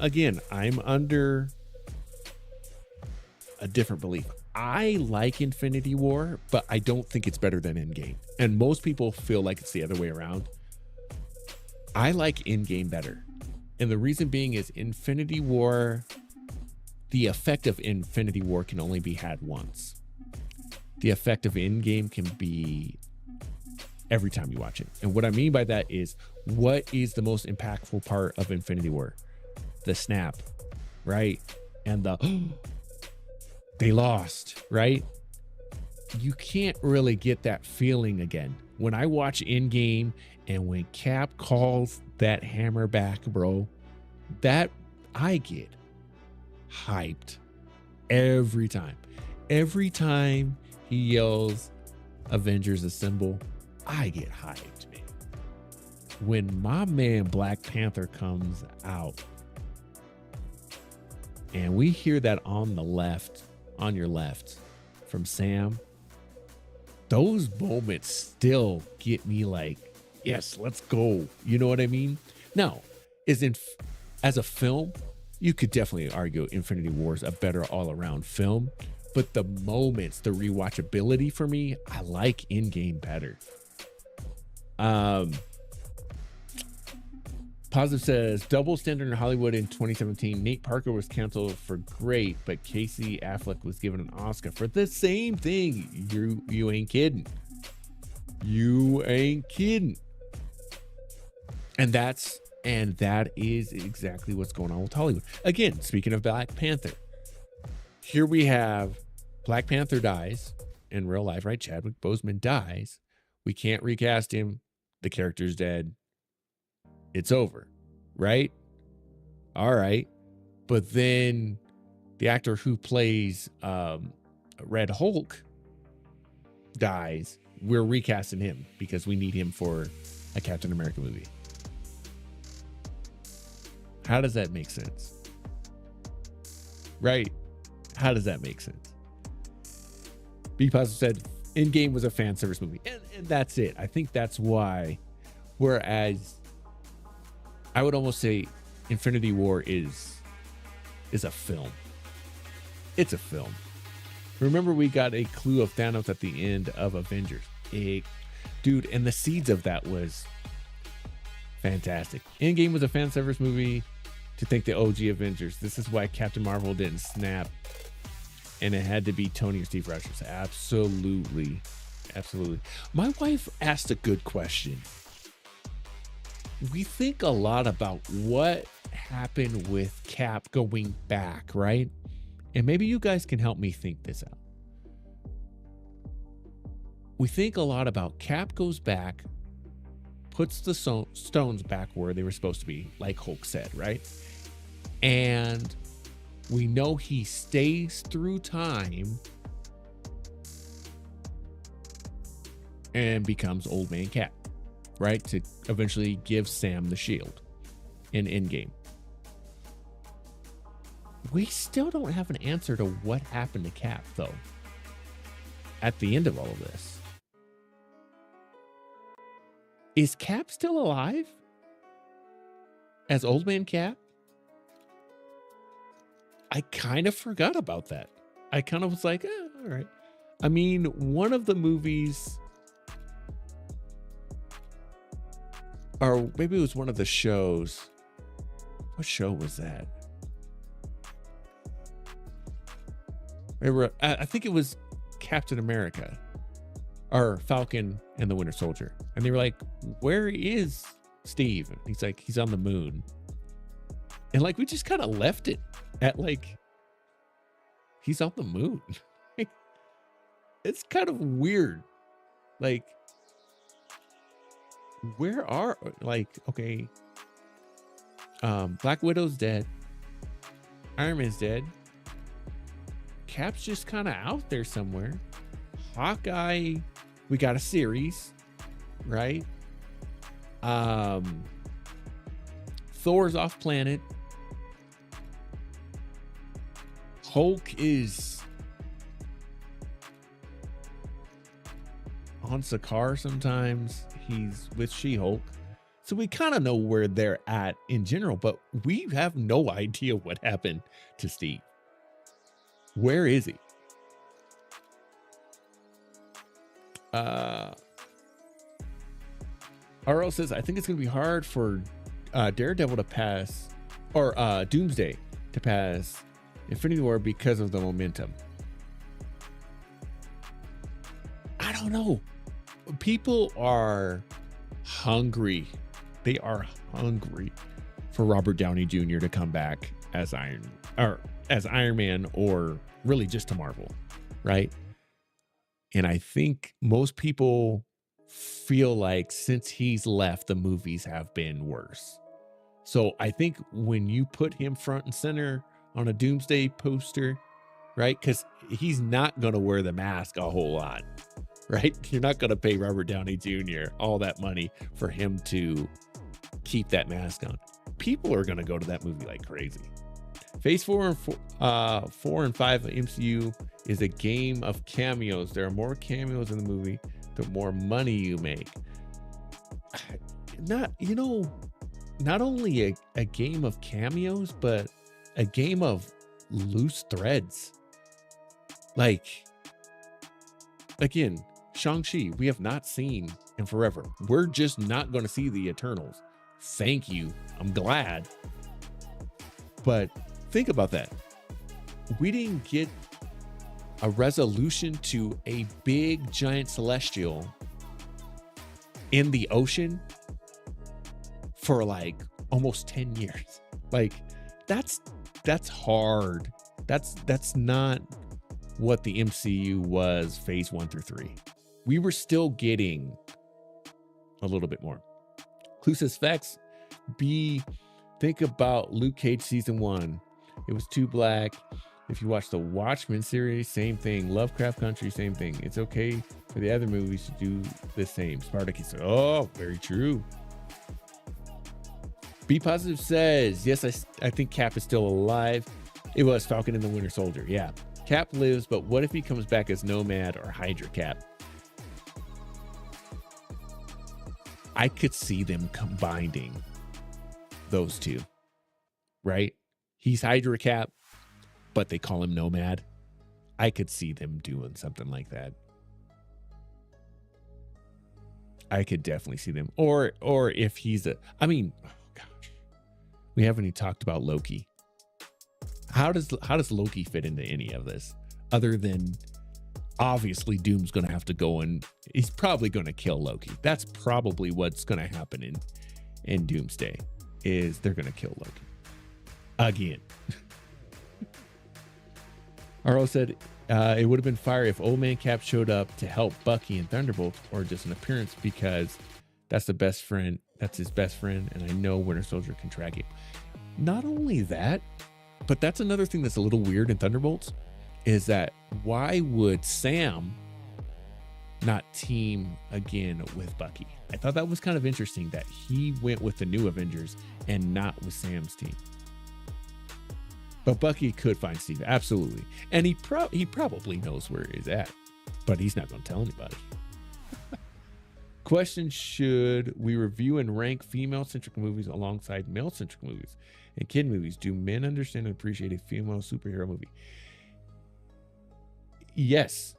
under a different belief. I like Infinity War, but I don't think it's better than Endgame. And most people feel like it's the other way around. I like Endgame better. And the reason being is Infinity War, the effect of Infinity War can only be had once. The effect of Endgame can be every time you watch it. And what I mean by that is, what is the most impactful part of Infinity War? The snap, right? And the they lost, right? You can't really get that feeling again. When I watch Endgame and when Cap calls that hammer back, bro, that I get hyped every time. Every time he yells Avengers Assemble, I get hyped, man. When my man Black Panther comes out and we hear that on your left from Sam, those moments still get me like, yes, let's go. You know what I mean? Now, as a film, you could definitely argue Infinity War is a better all-around film, but the moments, the rewatchability for me, I like Endgame better. Positive says, double standard in Hollywood in 2017. Nate Parker was canceled for Great, but Casey Affleck was given an Oscar for the same thing. You ain't kidding. You ain't kidding. And that is exactly what's going on with Hollywood. Again, speaking of Black Panther, here we have Black Panther dies in real life, right? Chadwick Boseman dies. We can't recast him. The character's dead. It's over, right? All right. But then the actor who plays Red Hulk dies. We're recasting him because we need him for a Captain America movie. How does that make sense? Right? How does that make sense? B Positive said Endgame was a fan service movie. And that's it. I think that's why. Whereas I would almost say Infinity War is a film. It's a film. Remember, we got a clue of Thanos at the end of Avengers. Dude, and the seeds of that was fantastic. Endgame was a fan service movie to thank the OG Avengers. This is why Captain Marvel didn't snap, and it had to be Tony or Steve Rogers. Absolutely. Absolutely. My wife asked a good question. We think a lot about what happened with Cap going back, right? And maybe you guys can help me think this out. We think a lot about Cap goes back, puts the stones back where they were supposed to be, like Hulk said, right? And we know he stays through time and becomes Old Man Cap, right? To eventually give Sam the shield in Endgame. We still don't have an answer to what happened to Cap, though, at the end of all of this. Is Cap still alive as Old Man Cap? I kind of forgot about that. I kind of was like, all right. I mean, one of the movies, or maybe it was one of the shows. What show was that? Remember, I think it was Captain America or Falcon and the Winter Soldier. And they were like, where is Steve? And he's like, he's on the moon. And like, we just kind of left it at like, he's on the moon. It's kind of weird. Like, where are, like, okay, Black Widow's dead. Iron Man's dead. Cap's just kind of out there somewhere. Hawkeye, we got a series, right? Thor's off planet. Hulk is on Sakaar sometimes. He's with She-Hulk. So we kind of know where they're at in general, but we have no idea what happened to Steve. Where is he? RL says, I think it's going to be hard for Daredevil to pass, or Doomsday to pass Infinity War because of the momentum. I don't know. People are hungry. They are hungry for Robert Downey Jr. to come back as Iron Man, or really just to Marvel, right? And I think most people feel like since he's left, the movies have been worse. So I think when you put him front and center on a Doomsday poster, right? Because he's not going to wear the mask a whole lot, right? You're not going to pay Robert Downey Jr. all that money for him to keep that mask on. People are going to go to that movie like crazy. Phase 4 and 4 and 5 of MCU is a game of cameos. There are more cameos in the movie, the more money you make. Not only a game of cameos, but a game of loose threads. Like, again, Shang-Chi, we have not seen in forever. We're just not going to see the Eternals. Thank you. I'm glad. But think about that. We didn't get a resolution to a big giant celestial in the ocean for like almost 10 years. Like that's hard. That's not what the MCU was phase 1 through 3. We were still getting a little bit more. Clue says facts. Think about Luke Cage season 1. It was too black. If you watch the Watchmen series, same thing. Lovecraft Country, same thing. It's okay for the other movies to do the same. Spartacus. Oh, very true. Be Positive says, yes, I think Cap is still alive. It was Falcon and the Winter Soldier. Yeah. Cap lives, but what if he comes back as Nomad or Hydra Cap? I could see them combining those two, right? He's Hydra Cap, but they call him Nomad. I could see them doing something like that. I could definitely see them. Or if he's oh gosh. We haven't even talked about Loki. How does Loki fit into any of this? Other than obviously Doom's going to have to go and he's probably going to kill Loki. That's probably what's going to happen in Doomsday, is they're going to kill Loki. Again. RO said it would have been fire if Old Man Cap showed up to help Bucky and Thunderbolts, or just an appearance, because that's the best friend. That's his best friend, and I know Winter Soldier can track him. Not only that, but that's another thing that's a little weird in Thunderbolts, is that why would Sam not team again with Bucky? I thought that was kind of interesting that he went with the new Avengers and not with Sam's team. But Bucky could find Steve, absolutely. And he probably knows where he's at, but he's not going to tell anybody. Question, should we review and rank female-centric movies alongside male-centric movies and kid movies? Do men understand and appreciate a female superhero movie? Yes.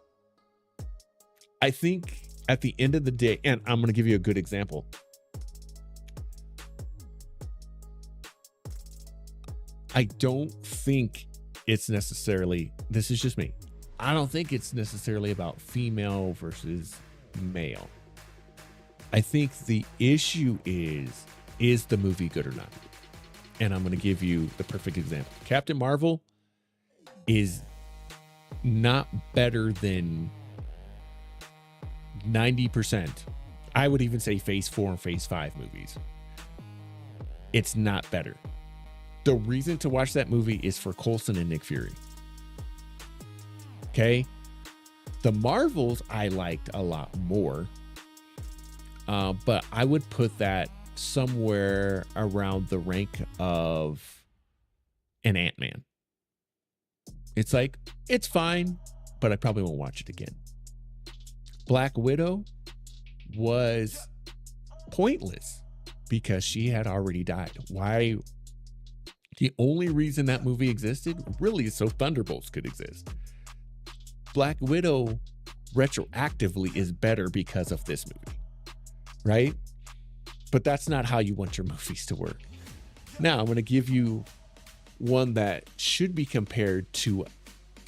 I think at the end of the day, and I'm going to give you a good example. I don't think it's necessarily, this is just me, I don't think it's necessarily about female versus male. I think the issue is the movie good or not? And I'm going to give you the perfect example. Captain Marvel is not better than 90%. I would even say Phase 4 and Phase 5 movies. It's not better. The reason to watch that movie is for Coulson and Nick Fury. Okay? The Marvels I liked a lot more. But I would put that somewhere around the rank of an Ant-Man. It's like, it's fine, but I probably won't watch it again. Black Widow was pointless because she had already died. Why? The only reason that movie existed really is so Thunderbolts could exist. Black Widow retroactively is better because of this movie, right? But that's not how you want your movies to work. Now, I'm going to give you one that should be compared to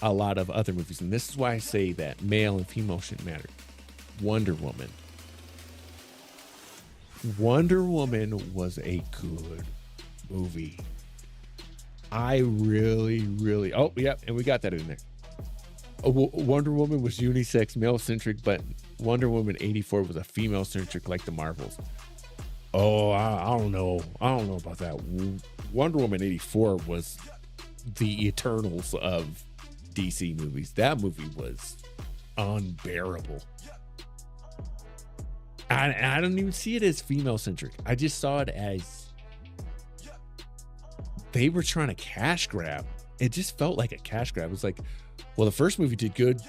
a lot of other movies. And this is why I say that male and female shouldn't matter. Wonder Woman. Wonder Woman was a good movie. I really, oh, yeah, and we got that in there. Wonder Woman was unisex, male-centric, but Wonder Woman 84 was a female-centric like the Marvels. Oh, I don't know. I don't know about that. Wonder Woman 84 was the Eternals of DC movies. That movie was unbearable. I don't even see it as female-centric. I just saw it as they were trying to cash grab. It just felt like a cash grab. It was like, well, the first movie did good.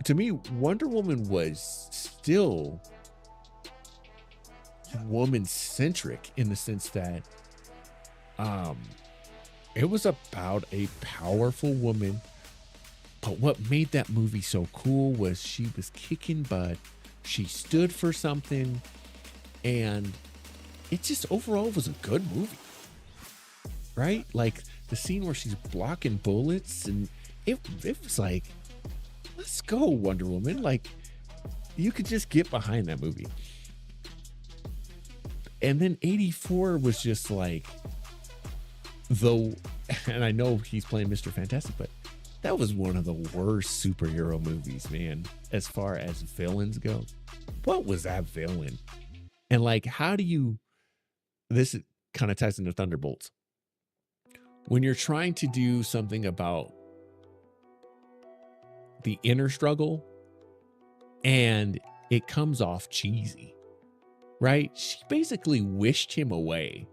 To me, Wonder Woman was still woman-centric in the sense that it was about a powerful woman. But what made that movie so cool was she was kicking butt. She stood for something, and it just overall was a good movie, right? Like the scene where she's blocking bullets, and it was like, let's go, Wonder Woman. Like, you could just get behind that movie. And then 84 was just like, though, and I know he's playing Mr. Fantastic, but that was one of the worst superhero movies, man, as far as villains go. What was that villain? And like, how do you, this kind of ties into Thunderbolts. When you're trying to do something about the inner struggle and it comes off cheesy, right? She basically wished him away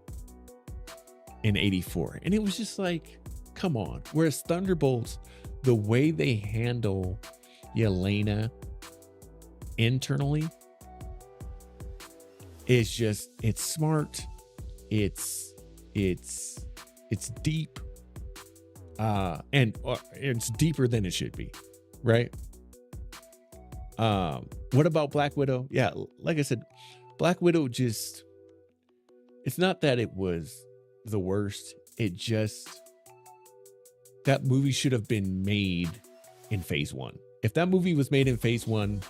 in 84. And it was just like, come on. Whereas Thunderbolts, the way they handle Yelena internally is just, it's smart. It's deep. And it's deeper than it should be, right? What about Black Widow? Yeah, like I said, Black Widow just, it's not that it was the worst. It just, that movie should have been made in Phase 1. If that movie was made in Phase 1,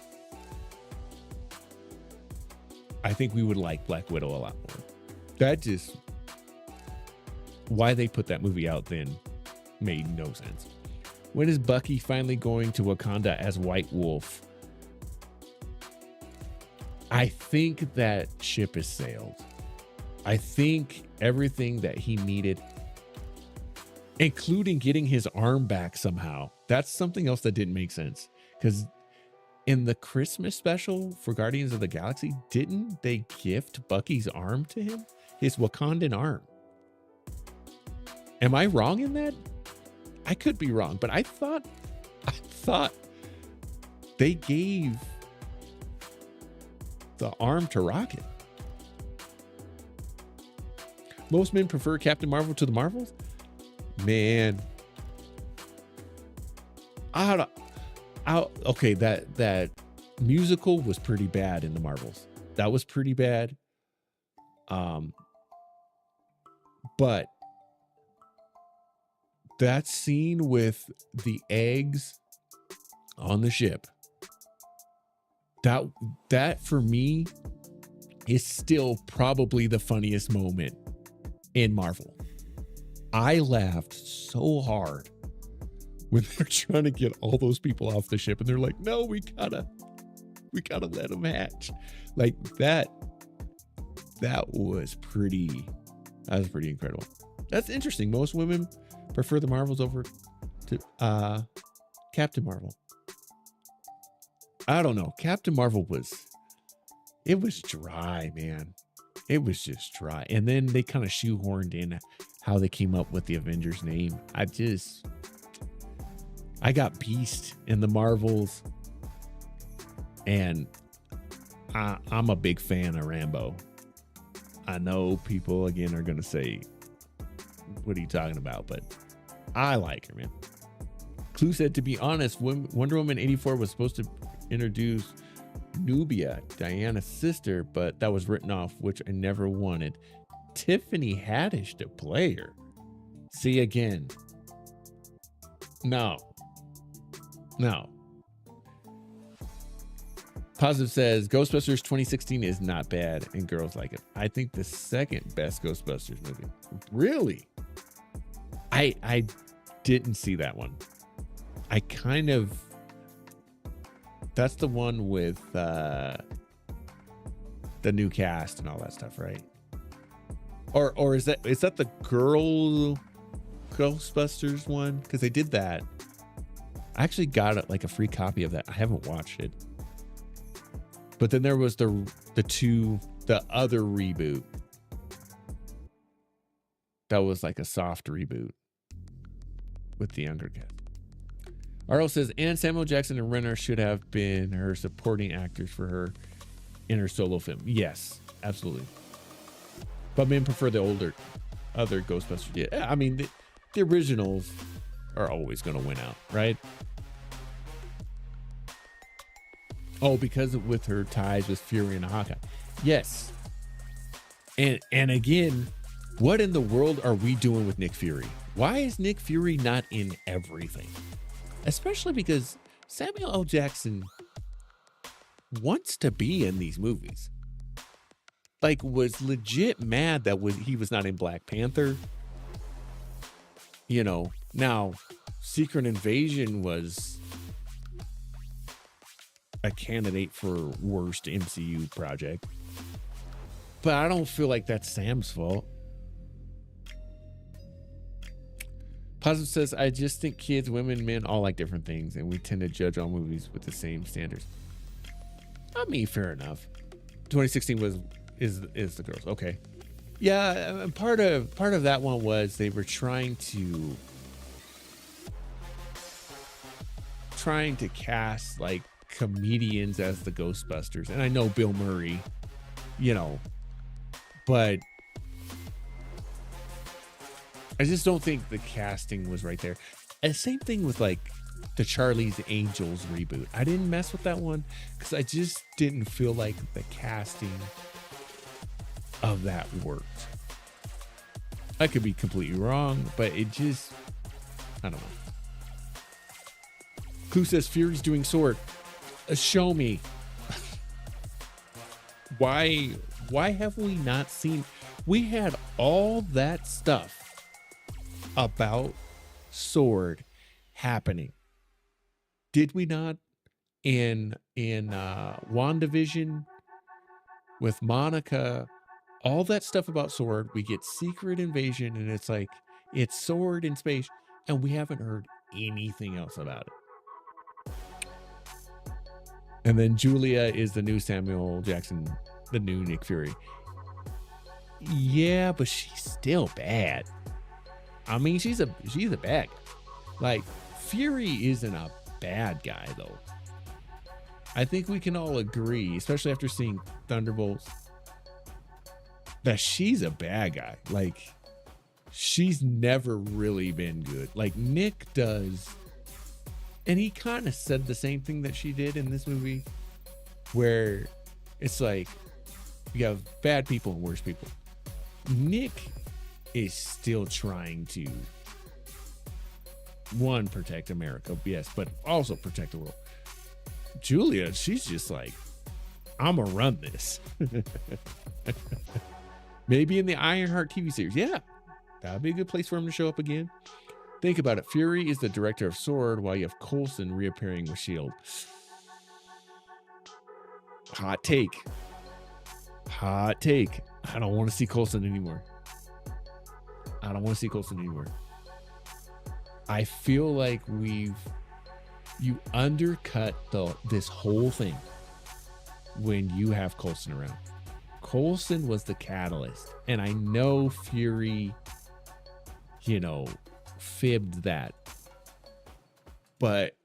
I think we would like Black Widow a lot more. That just, why they put that movie out then made no sense. When is Bucky finally going to Wakanda as White Wolf? I think that ship has sailed. I think everything that he needed, including getting his arm back somehow, that's something else that didn't make sense. Because in the Christmas special for Guardians of the Galaxy, didn't they gift Bucky's arm to him? His Wakandan arm. Am I wrong in that? I could be wrong, but I thought they gave the arm to Rocket. Most men prefer Captain Marvel to the Marvels. Man, okay, that musical was pretty bad in the Marvels. That was pretty bad. But that scene with the eggs on the ship, that for me is still probably the funniest moment in Marvel. I laughed so hard when they're trying to get all those people off the ship and they're like, no, we gotta let them hatch. Like that was pretty incredible. That's interesting. Most women prefer the Marvels over to Captain Marvel. I don't know. Captain Marvel was dry, man. It was just dry. And then they kind of shoehorned in how they came up with the Avengers name. I got Beast in the Marvels, and I'm a big fan of Rambo. I know people again are gonna say, what are you talking about? But I like her, man. Clue said, to be honest, Wonder Woman 84 was supposed to introduce Nubia, Diana's sister, but that was written off, which I never wanted Tiffany Haddish to play her. See, again, no. Positive says Ghostbusters 2016 is not bad and girls like it. I think the second best Ghostbusters movie. Really? I didn't see that one. That's the one with the new cast and all that stuff, right? Or is that the girl Ghostbusters one? Because they did that. I actually got like a free copy of that. I haven't watched it. But then there was the other reboot. That was like a soft reboot with the younger cast. Arlo says, and Samuel Jackson and Renner should have been her supporting actors for her in her solo film. Yes, absolutely. But men prefer the other Ghostbusters. Yeah, I mean, the originals are always going to win out, right? Oh, because with her ties with Fury and Hawkeye. Yes. And again, what in the world are we doing with Nick Fury? Why is Nick Fury not in everything? Especially because Samuel L. Jackson wants to be in these movies. Like, was legit mad that he was not in Black Panther. You know, now Secret Invasion was a candidate for worst MCU project. But I don't feel like that's Sam's fault. Positive says, I just think kids, women, men all like different things, and we tend to judge all movies with the same standards. I mean, fair enough. 2016 is the girls. Okay. Yeah, part of that one was they were trying to cast like comedians as the Ghostbusters. And I know Bill Murray, you know, but I just don't think the casting was right there. And same thing with like the Charlie's Angels reboot. I didn't mess with that one because I just didn't feel like the casting of that worked. I could be completely wrong, but it just, I don't know. Clue says Fury's doing Sword. Show me. Why have we not seen? We had all that stuff about Sword happening. Did we not? In WandaVision with Monica, all that stuff about Sword, we get Secret Invasion, and it's like it's Sword in space, and we haven't heard anything else about it. And then Julia is the new Samuel Jackson, the new Nick Fury. Yeah, but she's still bad. I mean, she's a bad guy. Like, Fury isn't a bad guy, though. I think we can all agree, especially after seeing Thunderbolts, that she's a bad guy. Like, she's never really been good. Like, Nick does. And he kind of said the same thing that she did in this movie, where it's like, you have bad people and worse people. Nick is still trying to one, protect America, yes, but also protect the world. Julia, she's just like, I'm gonna run this. Maybe in the Ironheart TV series. Yeah, that would be a good place for him to show up again. Think about it. Fury is the director of Sword, while you have Coulson reappearing with S.H.I.E.L.D. Hot take. Hot take. I don't want to see Coulson anymore. I don't want to see Coulson anymore. I feel like you undercut this whole thing when you have Coulson around. Coulson was the catalyst, and I know Fury, fibbed that. But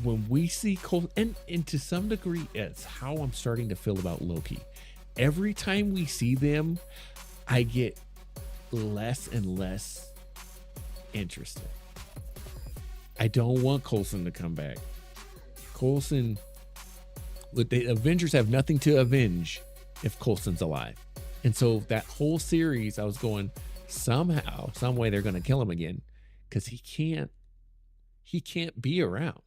when we see Coulson, and to some degree, it's how I'm starting to feel about Loki. Every time we see them, I get less and less interested. I don't want Coulson to come back. Coulson, the Avengers have nothing to avenge if Coulson's alive. And so that whole series, I was going, somehow, some way they're going to kill him again, because he can't be around.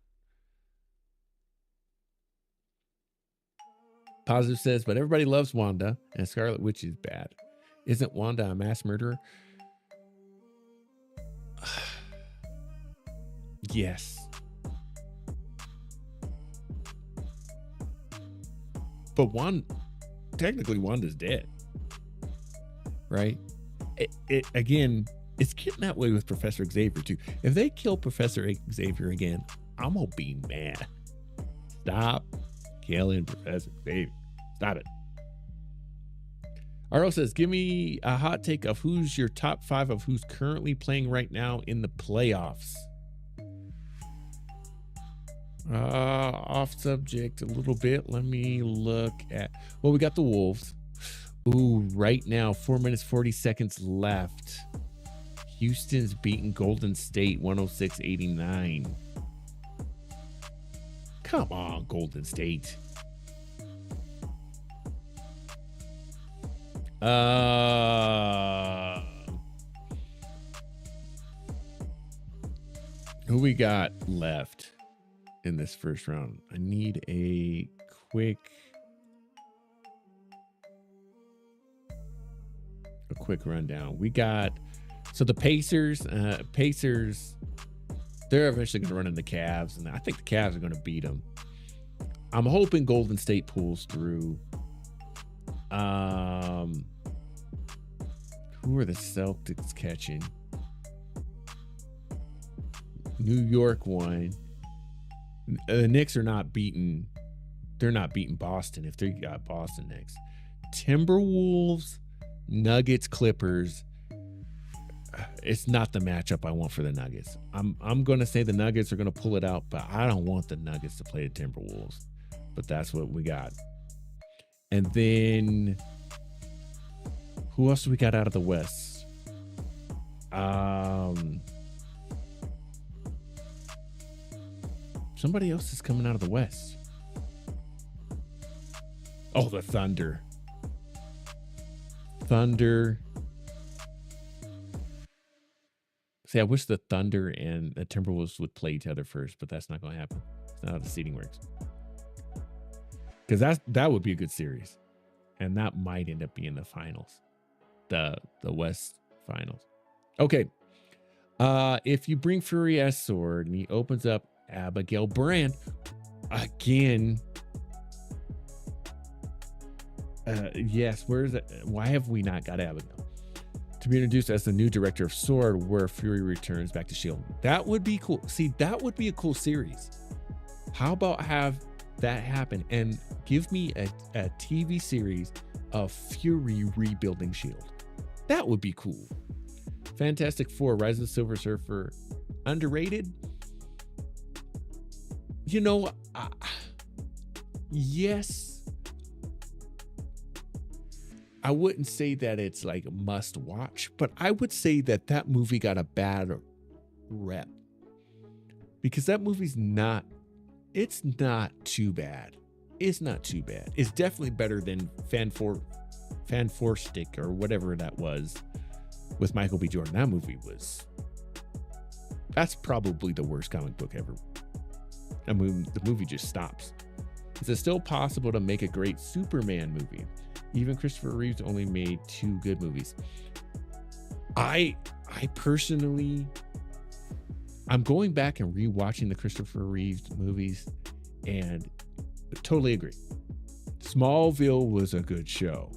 Positive says, but everybody loves Wanda, and Scarlet Witch is bad. Isn't Wanda a mass murderer? Yes. But technically Wanda's dead. Right? Again, it's getting that way with Professor Xavier too. If they kill Professor Xavier again, I'm gonna be mad. Stop killing Professor Xavier. Stop it. RO says, give me a hot take of who's your top 5 of who's currently playing right now in the playoffs. Off subject a little bit. Let me look at, well, we got the Wolves. Ooh, right now, 4 minutes, 40 seconds left. Houston's beating Golden State 106-89. Come on, Golden State. Who we got left in this first round? I need a quick rundown. We got, so the Pacers, they're eventually going to run into the Cavs, and I think the Cavs are going to beat them. I'm hoping Golden State pulls through. Who are the Celtics catching? New York won. The Knicks are not beating. They're not beating Boston if they got Boston next. Timberwolves, Nuggets, Clippers. It's not the matchup I want for the Nuggets. I'm going to say the Nuggets are going to pull it out, but I don't want the Nuggets to play the Timberwolves. But that's what we got. And then who else do we got out of the West? Somebody else is coming out of the West. Oh, the Thunder. See, I wish the Thunder and the Timberwolves would play each other first, but that's not going to happen. It's not how the seeding works. Because that would be a good series. And that might end up being the finals. The West finals. Okay. If you bring Fury as Sword and he opens up Abigail Brand again. Yes, where is it? Why have we not got Abigail? To be introduced as the new director of Sword, where Fury returns back to S.H.I.E.L.D. That would be cool. See, that would be a cool series. How about have that happen and give me a TV series of Fury rebuilding S.H.I.E.L.D. That would be cool. Fantastic Four, Rise of the Silver Surfer, underrated? Yes. I wouldn't say that it's like a must watch, but I would say that movie got a bad rep. Because that movie's not too bad. It's not too bad. It's definitely better than Fantastic or whatever that was with Michael B. Jordan. That movie was That's probably the worst comic book ever. I mean, the movie just stops. Is it still possible to make a great Superman movie? Even Christopher Reeves only made 2 good movies. I personally, I'm going back and rewatching the Christopher Reeves movies and totally agree. Smallville was a good show.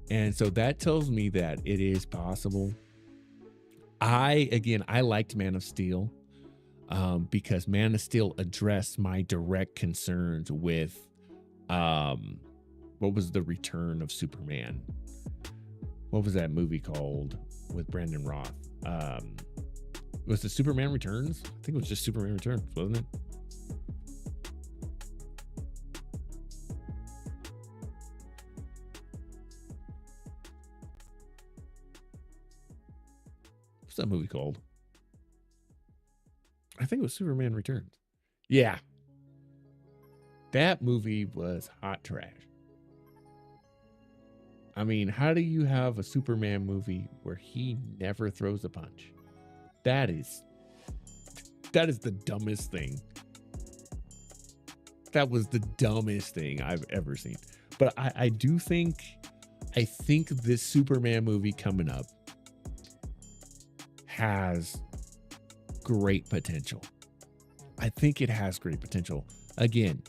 And so that tells me that it is possible. I liked Man of Steel because Man of Steel addressed my direct concerns with what was the return of Superman? What was that movie called with Brandon Roth? Was it Superman Returns? I think it was just Superman Returns, wasn't it? What's that movie called? I think it was Superman Returns. Yeah. That movie was hot trash. I mean, how do you have a Superman movie where he never throws a punch? That is the dumbest thing. That was the dumbest thing I've ever seen. But I think this Superman movie coming up has great potential. I think it has great potential. Again,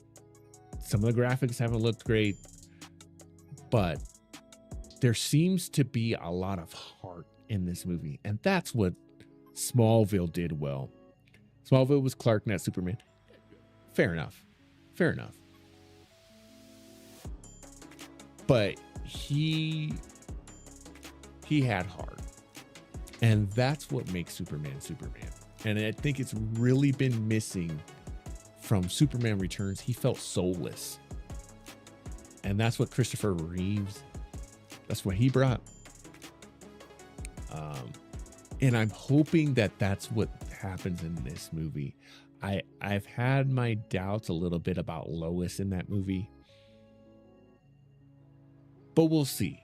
some of the graphics haven't looked great, but there seems to be a lot of heart in this movie. And that's what Smallville did well. Smallville was Clark, not Superman. Fair enough. But he had heart. And that's what makes Superman Superman. And I think it's really been missing from Superman Returns. He felt soulless. And that's what Christopher Reeves, that's what he brought. And I'm hoping that that's what happens in this movie. I've had my doubts a little bit about Lois in that movie. But we'll see.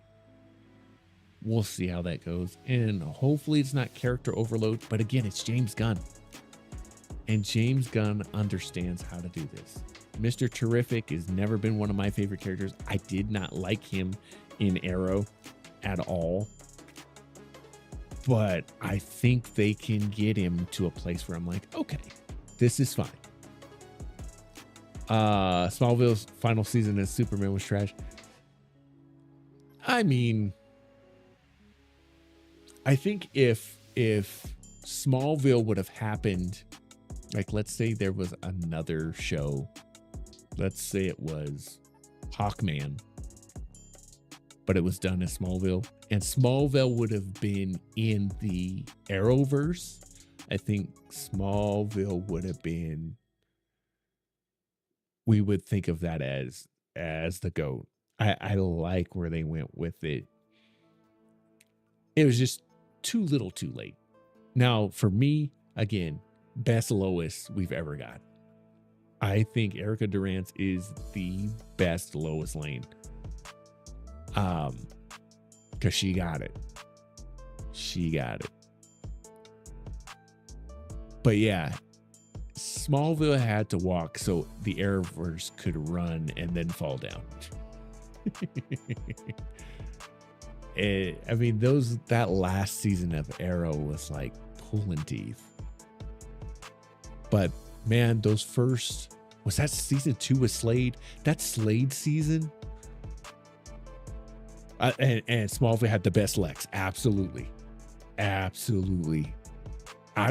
We'll see how that goes. And hopefully it's not character overload. But again, it's James Gunn. And James Gunn understands how to do this. Mr. Terrific has never been one of my favorite characters. I did not like him in Arrow at all. But I think they can get him to a place where I'm like, okay, this is fine. Smallville's final season as Superman was trash. I mean, I think if Smallville would have happened, like let's say there was another show, let's say it was Hawkman, but it was done as Smallville, and Smallville would have been in the Arrowverse, I think Smallville would have been, we would think of that as the GOAT. I like where they went with it. It was just too little too late. Now, for me, again, best Lois we've ever got. I think Erica Durance is the best Lois Lane. Because she got it. But yeah, Smallville had to walk so the Arrowverse could run and then fall down. I mean, that last season of Arrow was like pulling teeth. But man, those first, was that season 2 with Slade? That Slade season? And Smallville had the best Lex. Absolutely. I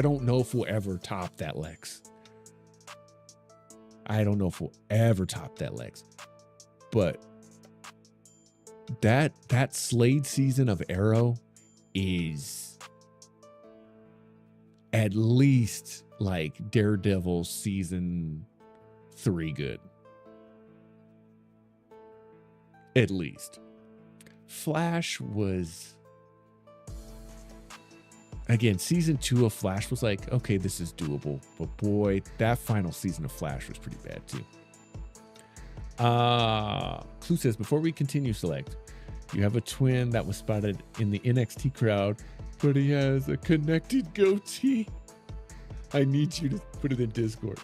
don't know if we'll ever top that Lex. But that Slade season of Arrow is at least like Daredevil season 3 good. At least. Flash was, again, season 2 of Flash was like, okay, this is doable. But boy, that final season of Flash was pretty bad too. Clue says, before we continue, Select, you have a twin that was spotted in the NXT crowd, but he has a connected goatee. I need you to put it in Discord.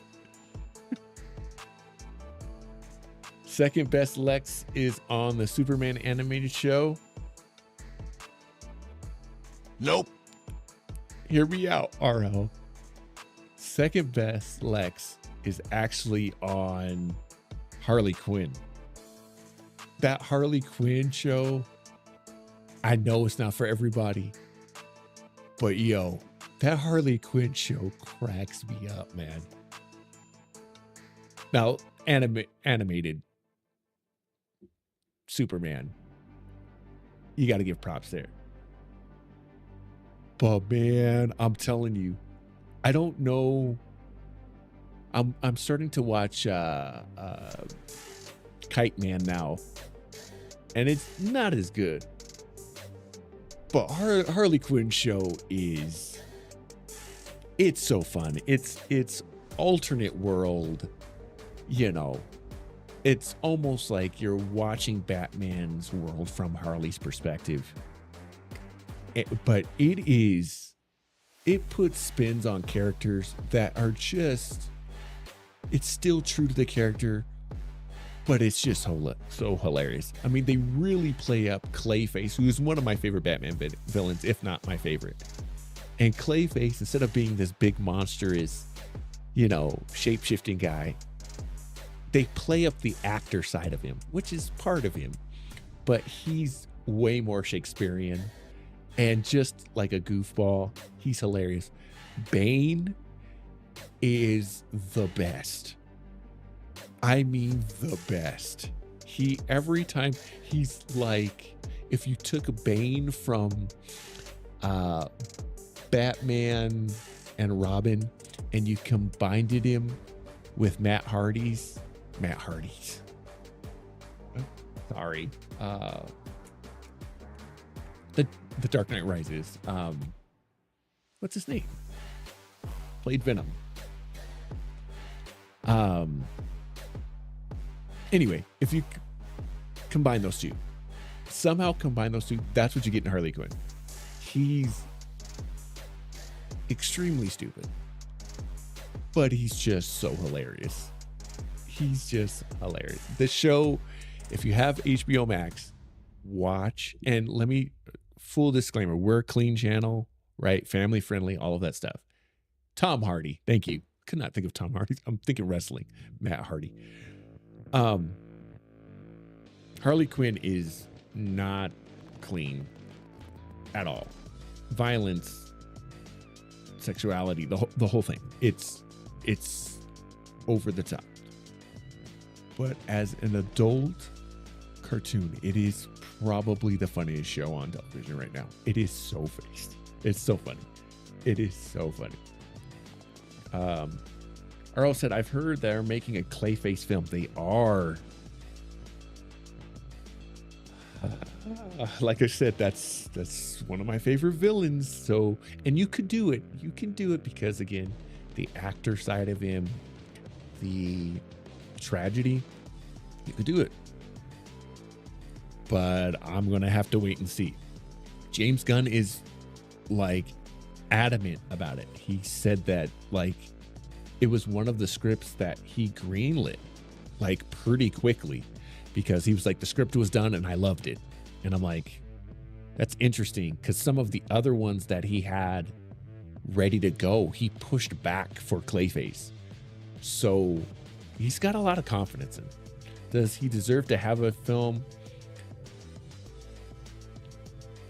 Second best Lex is on the Superman animated show. Nope. Hear me out, RL. Second best Lex is actually on Harley Quinn. That Harley Quinn show, I know it's not for everybody, but yo, that Harley Quinn show cracks me up, man. Now, animated Superman, you got to give props there. But man, I'm telling you, I don't know. I'm starting to watch Kite Man now, and it's not as good. But Harley Quinn show it's so fun. It's alternate world, you know. It's almost like you're watching Batman's world from Harley's perspective. But it puts spins on characters that are just, it's still true to the character, but it's just so hilarious. I mean, they really play up Clayface, who is one of my favorite Batman villains, if not my favorite. And Clayface, instead of being this big monstrous, you know, shape-shifting guy, they play up the actor side of him, which is part of him, but he's way more Shakespearean. And just like a goofball, he's hilarious. Bane is the best. I mean, the best. Every time he's like, if you took Bane from Batman and Robin and you combined him with Matt Hardy's. Sorry. The Dark Knight Rises. What's his name? Played Venom. Anyway, if you combine those two, that's what you get in Harley Quinn. He's extremely stupid, but he's just so hilarious. He's just hilarious. The show, if you have HBO Max, watch. And let me, full disclaimer, we're a clean channel, right? Family friendly, all of that stuff. Tom Hardy, thank you. Could not think of Tom Hardy. I'm thinking wrestling. Matt Hardy. Harley Quinn is not clean at all. Violence, sexuality, the whole thing. It's over the top. But as an adult cartoon, it is probably the funniest show on television right now. It is so faced. It's so funny. It is so funny. Earl said, I've heard they're making a Clayface film. They are. Like I said, that's one of my favorite villains. So, and you could do it. You can do it because, again, the actor side of him, the tragedy, you could do it. But I'm going to have to wait and see. James Gunn is like adamant about it. He said that like it was one of the scripts that he greenlit like pretty quickly because he was like, the script was done and I loved it. And I'm like, that's interesting because some of the other ones that he had ready to go, he pushed back for Clayface. So he's got a lot of confidence in. Does he deserve to have a film?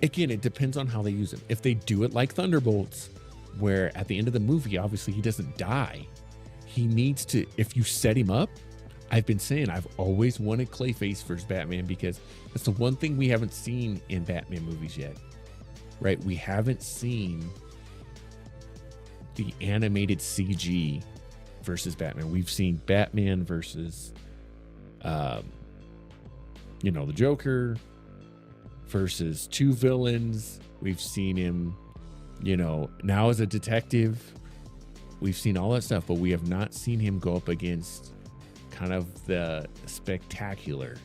Again, it depends on how they use him. If they do it like Thunderbolts, where at the end of the movie, obviously he doesn't die. He needs to, if you set him up, I've been saying I've always wanted Clayface versus Batman because that's the one thing we haven't seen in Batman movies yet, right? We haven't seen the animated CG versus Batman. We've seen Batman versus, the Joker versus two villains. We've seen him, now as a detective. We've seen all that stuff, but we have not seen him go up against kind of the spectacular.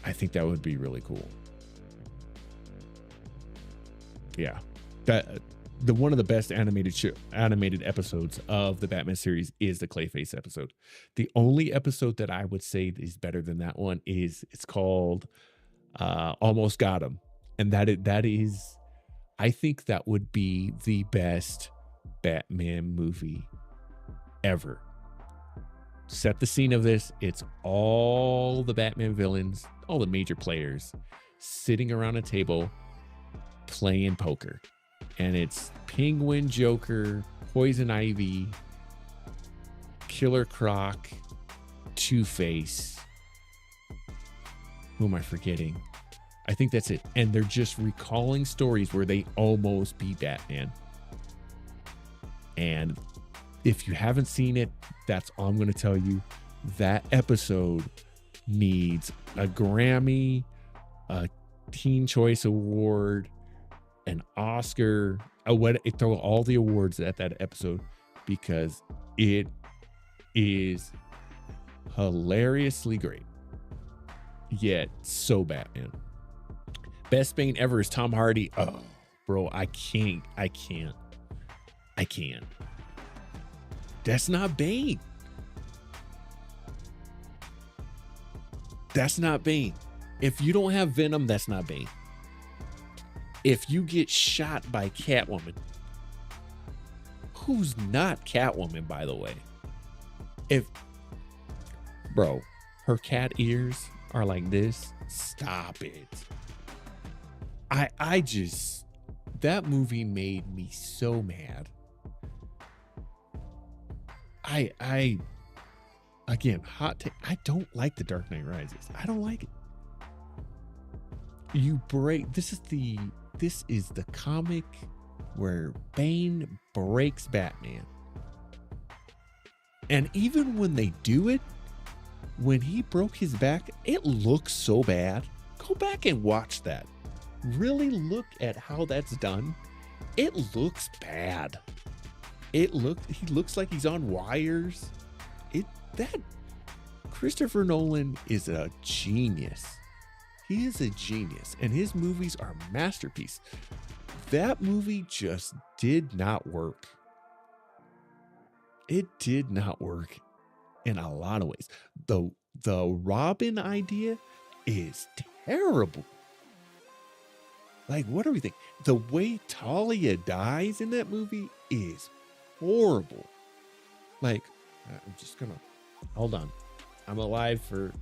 I think that would be really cool. Yeah, one of the best animated episodes of the Batman series is the Clayface episode. The only episode that I would say is better than that one is it's called Almost Got Him. And that is, I think that would be the best Batman movie ever. Set the scene of this. It's all the Batman villains, all the major players sitting around a table playing poker. And it's Penguin, Joker, Poison Ivy, Killer Croc, Two-Face. Who am I forgetting? I think that's it. And they're just recalling stories where they almost beat Batman. And if you haven't seen it, that's all I'm going to tell you. That episode needs a Grammy, a Teen Choice Award, an Oscar. Throw all the awards at that episode because it is hilariously great. Yet so Batman. Best Bane ever is Tom Hardy. Oh, bro, I can't. That's not Bane. That's not Bane. If you don't have Venom, that's not Bane. If you get shot by Catwoman, who's not Catwoman, by the way, bro, her cat ears are like this, stop it. That movie made me so mad. Again, hot take. I don't like The Dark Knight Rises. I don't like it. This is the comic where Bane breaks Batman. And even when they do it, when he broke his back, it looks so bad. Go back and watch that. Really look at how that's done. It looks bad. He looks like he's on wires. Christopher Nolan is a genius. He is a genius, and his movies are a masterpiece. That movie just did not work. It did not work in a lot of ways. The Robin idea is terrible. Like, what do we think? The way Talia dies in that movie is horrible. Like, I'm just gonna hold on. I'm alive for.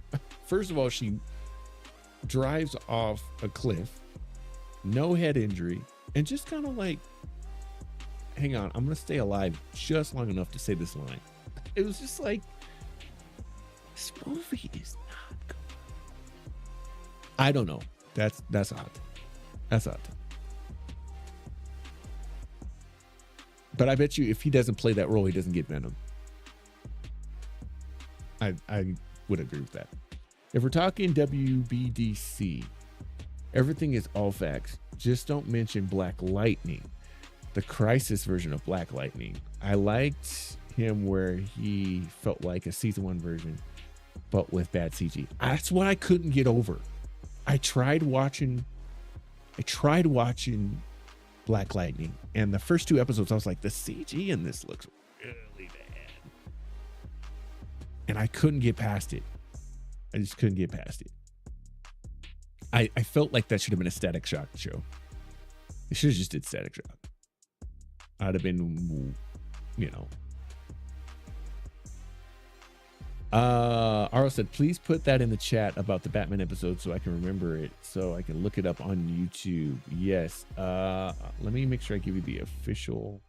First of all, she drives off a cliff, no head injury, and just kind of like, hang on, I'm gonna stay alive just long enough to say this line. It was just like, this movie is not good. I don't know. That's odd. That's odd. But I bet you if he doesn't play that role, he doesn't get Venom. I would agree with that. If we're talking WBDC, everything is all facts. Just don't mention Black Lightning, the Crisis version of Black Lightning. I liked him where he felt like a season 1 version, but with bad CG. That's what I couldn't get over. I tried watching Black Lightning, and the first 2 episodes, I was like, the CG in this looks really bad. And I couldn't get past it. I just couldn't get past it. I felt like that should have been a Static Shock show. It should have just did Static Shock. I'd have been, Arlo said, please put that in the chat about the Batman episode so I can remember it, so I can look it up on YouTube. Yes. Let me make sure I give you the official.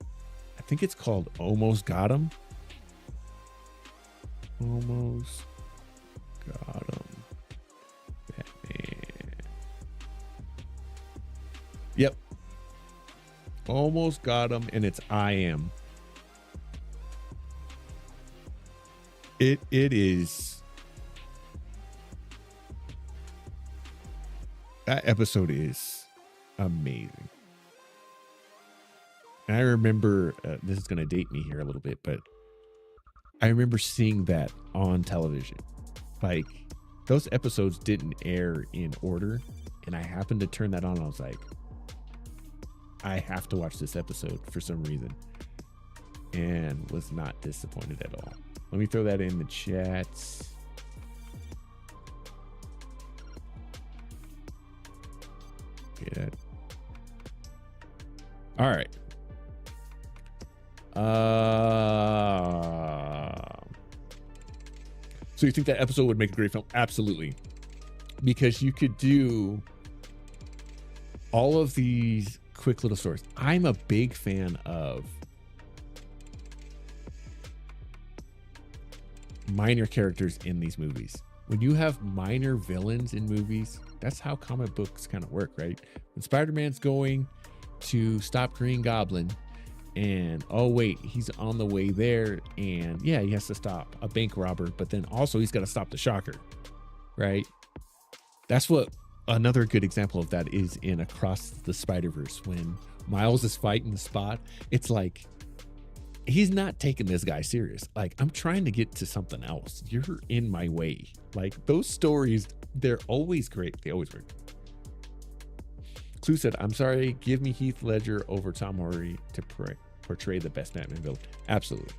I think it's called Almost Got Him. Almost Got Him. Batman. Yep. Almost Got Him, and it's I Am. It is. That episode is amazing. And I remember, this is going to date me here a little bit, but I remember seeing that on television. Like, those episodes didn't air in order, and I happened to turn that on. And I was like, I have to watch this episode for some reason, and was not disappointed at all. Let me throw that in the chat. Yeah. All right. So you think that episode would make a great film? Absolutely. Because you could do all of these quick little stories. I'm a big fan of minor characters in these movies. When you have minor villains in movies, that's how comic books kind of work, right? When Spider-Man's going to stop Green Goblin, and oh wait, he's on the way there, and yeah, he has to stop a bank robber, but then also he's got to stop the Shocker, right? That's what another good example of that is in Across the Spider-Verse. When Miles is fighting the Spot, it's like he's not taking this guy serious. Like, I'm trying to get to something else. You're in my way. Like, those stories, they're always great. They always work. Clue said, I'm sorry, give me Heath Ledger over Tom Hardy to portray the best Batman villain. Absolutely.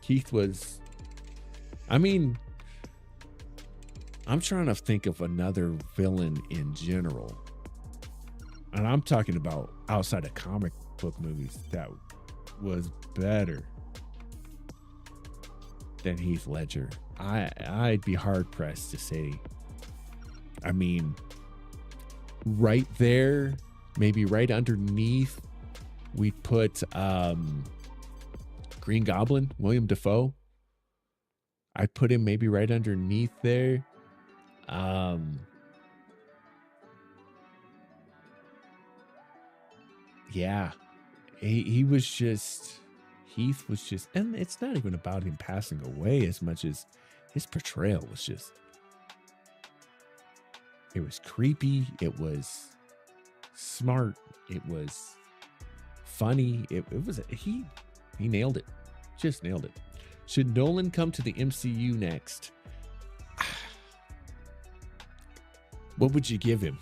Heath was, I mean, I'm trying to think of another villain in general. And I'm talking about outside of comic book movies that was better than Heath Ledger. I'd be hard pressed to say. I mean, right there, maybe right underneath, we put Green Goblin, William Dafoe. I'd put him maybe right underneath there. Yeah, he was just, Heath was just, and it's not even about him passing away as much as his portrayal was just, it was creepy, it was smart, it was funny, it was, he nailed it, just nailed it. Should Nolan come to the MCU next? What would you give him?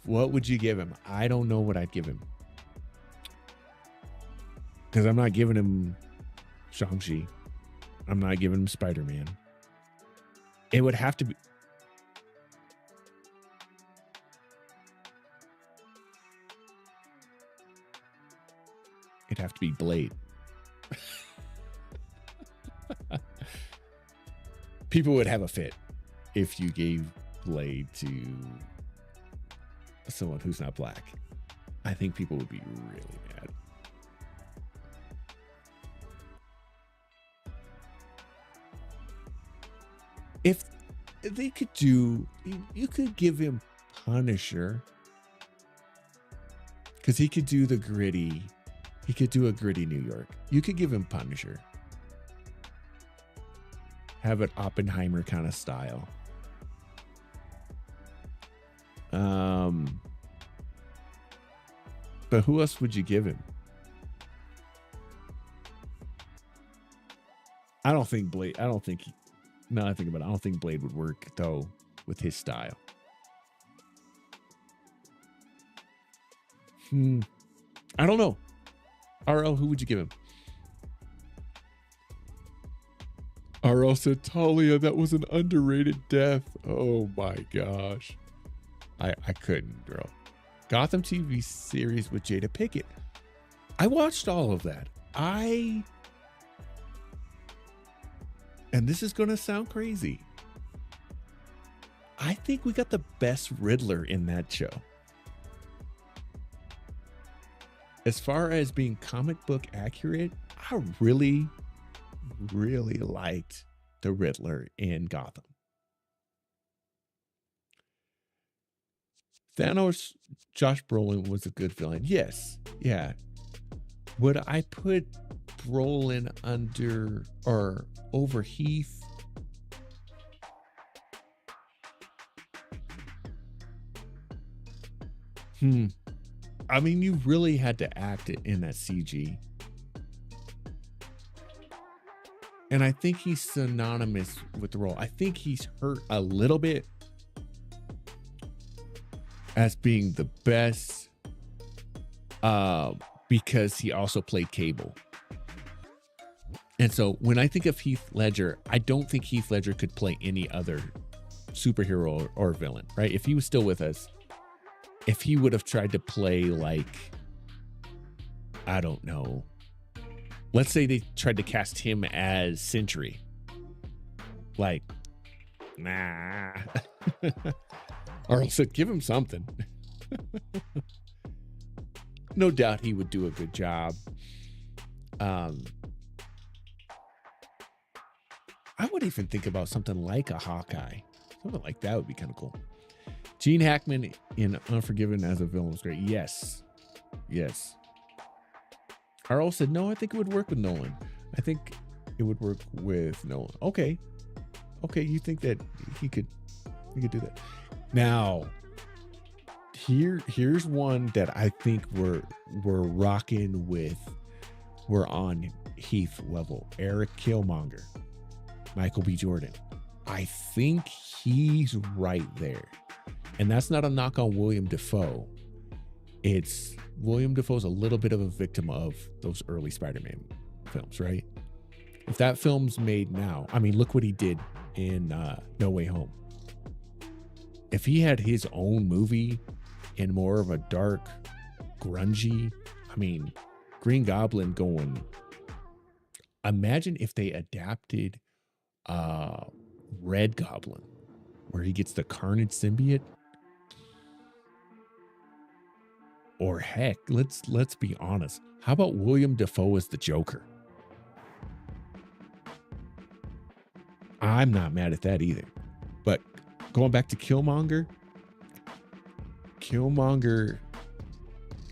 What would you give him? I don't know what I'd give him. Because I'm not giving him Shang-Chi. I'm not giving him Spider-Man. It would have to be... It'd have to be Blade. People would have a fit if you gave Blade to someone who's not black. I think people would be really mad. If they could do, you could give him Punisher, because he could do the gritty. He could do a gritty New York. You could give him Punisher. Have an Oppenheimer kind of style. But who else would you give him? I don't think Blade, now I think about it, I don't think Blade would work though with his style. I don't know. RL, who would you give him? RL said Talia, that was an underrated death. Oh my gosh. I couldn't, girl. Gotham TV series with Jada Pinkett. I watched all of that. And this is going to sound crazy, I think we got the best Riddler in that show. As far as being comic book accurate, I really, really liked the Riddler in Gotham. Thanos, Josh Brolin was a good villain. Yes. Yeah. Would I put Brolin under or over Heath? I mean, you really had to act it in that CG. And I think he's synonymous with the role. I think he's hurt a little bit. as being the best because he also played Cable. And so when I think of Heath Ledger, I don't think Heath Ledger could play any other superhero or villain, right? If he was still with us, if he would have tried to play like, I don't know, let's say they tried to cast him as Sentry. Like, nah. Or else give him something. No doubt he would do a good job. I would even think about something like a Hawkeye. Something like that would be kind of cool. Gene Hackman in Unforgiven as a villain was great. Yes. Yes. Carl said, no, I think it would work with Nolan. I think it would work with Nolan. Okay. Okay, you think that he could do that. Now, here's one that I think we're rocking with. We're on Heath level. Eric Killmonger. Michael B. Jordan. I think he's right there. And that's not a knock on William Dafoe. It's William Dafoe's a little bit of a victim of those early Spider-Man films, right? If that film's made now, I mean, look what he did in No Way Home. If he had his own movie in more of a dark, grungy, I mean, Green Goblin going, imagine if they adapted Red Goblin, where he gets the Carnage symbiote. Or heck, let's be honest. How about William Dafoe as the Joker? I'm not mad at that either. But going back to Killmonger,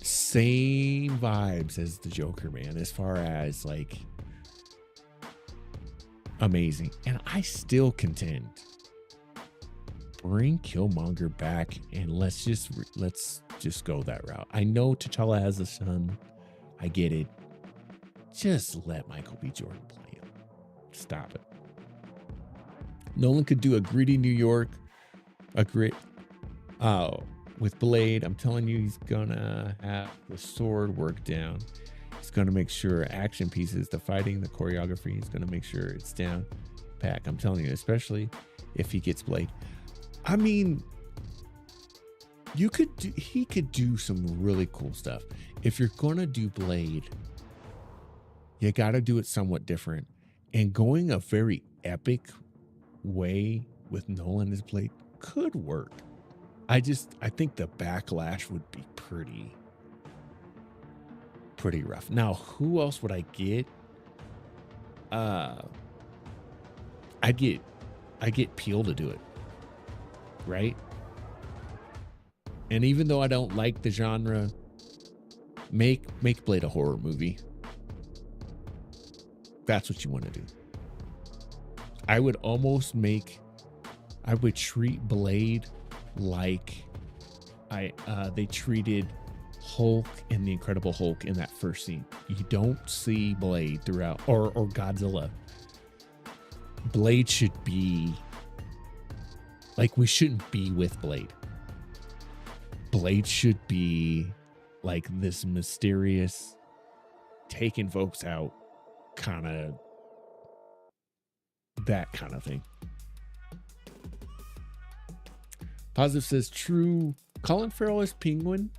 same vibes as the Joker, man, as far as like amazing. And I still contend, bring Killmonger back and let's just go that route. I know T'Challa has a son. I get it. Just let Michael B. Jordan play him. Stop it. Nolan could do a gritty New York, with Blade. I'm telling you, he's gonna have the sword work down. He's gonna make sure action pieces, the fighting, the choreography, he's gonna make sure it's down pack. I'm telling you, especially if he gets Blade. I mean, he could do some really cool stuff. If you're gonna do Blade, you gotta do it somewhat different. And going a very epic way with Nolan as Blade could work. I think the backlash would be pretty rough. Now, who else would I get? I get Peele to do it, right? And even though I don't like the genre, make Blade a horror movie. That's what you want to do. I would treat Blade like they treated Hulk and the Incredible Hulk in that first scene. You don't see Blade throughout, or Godzilla. Blade should be like, we shouldn't be with Blade. Blade should be like this mysterious, taking folks out, kind of that kind of thing. Positive says, true. Colin Farrell as Penguin.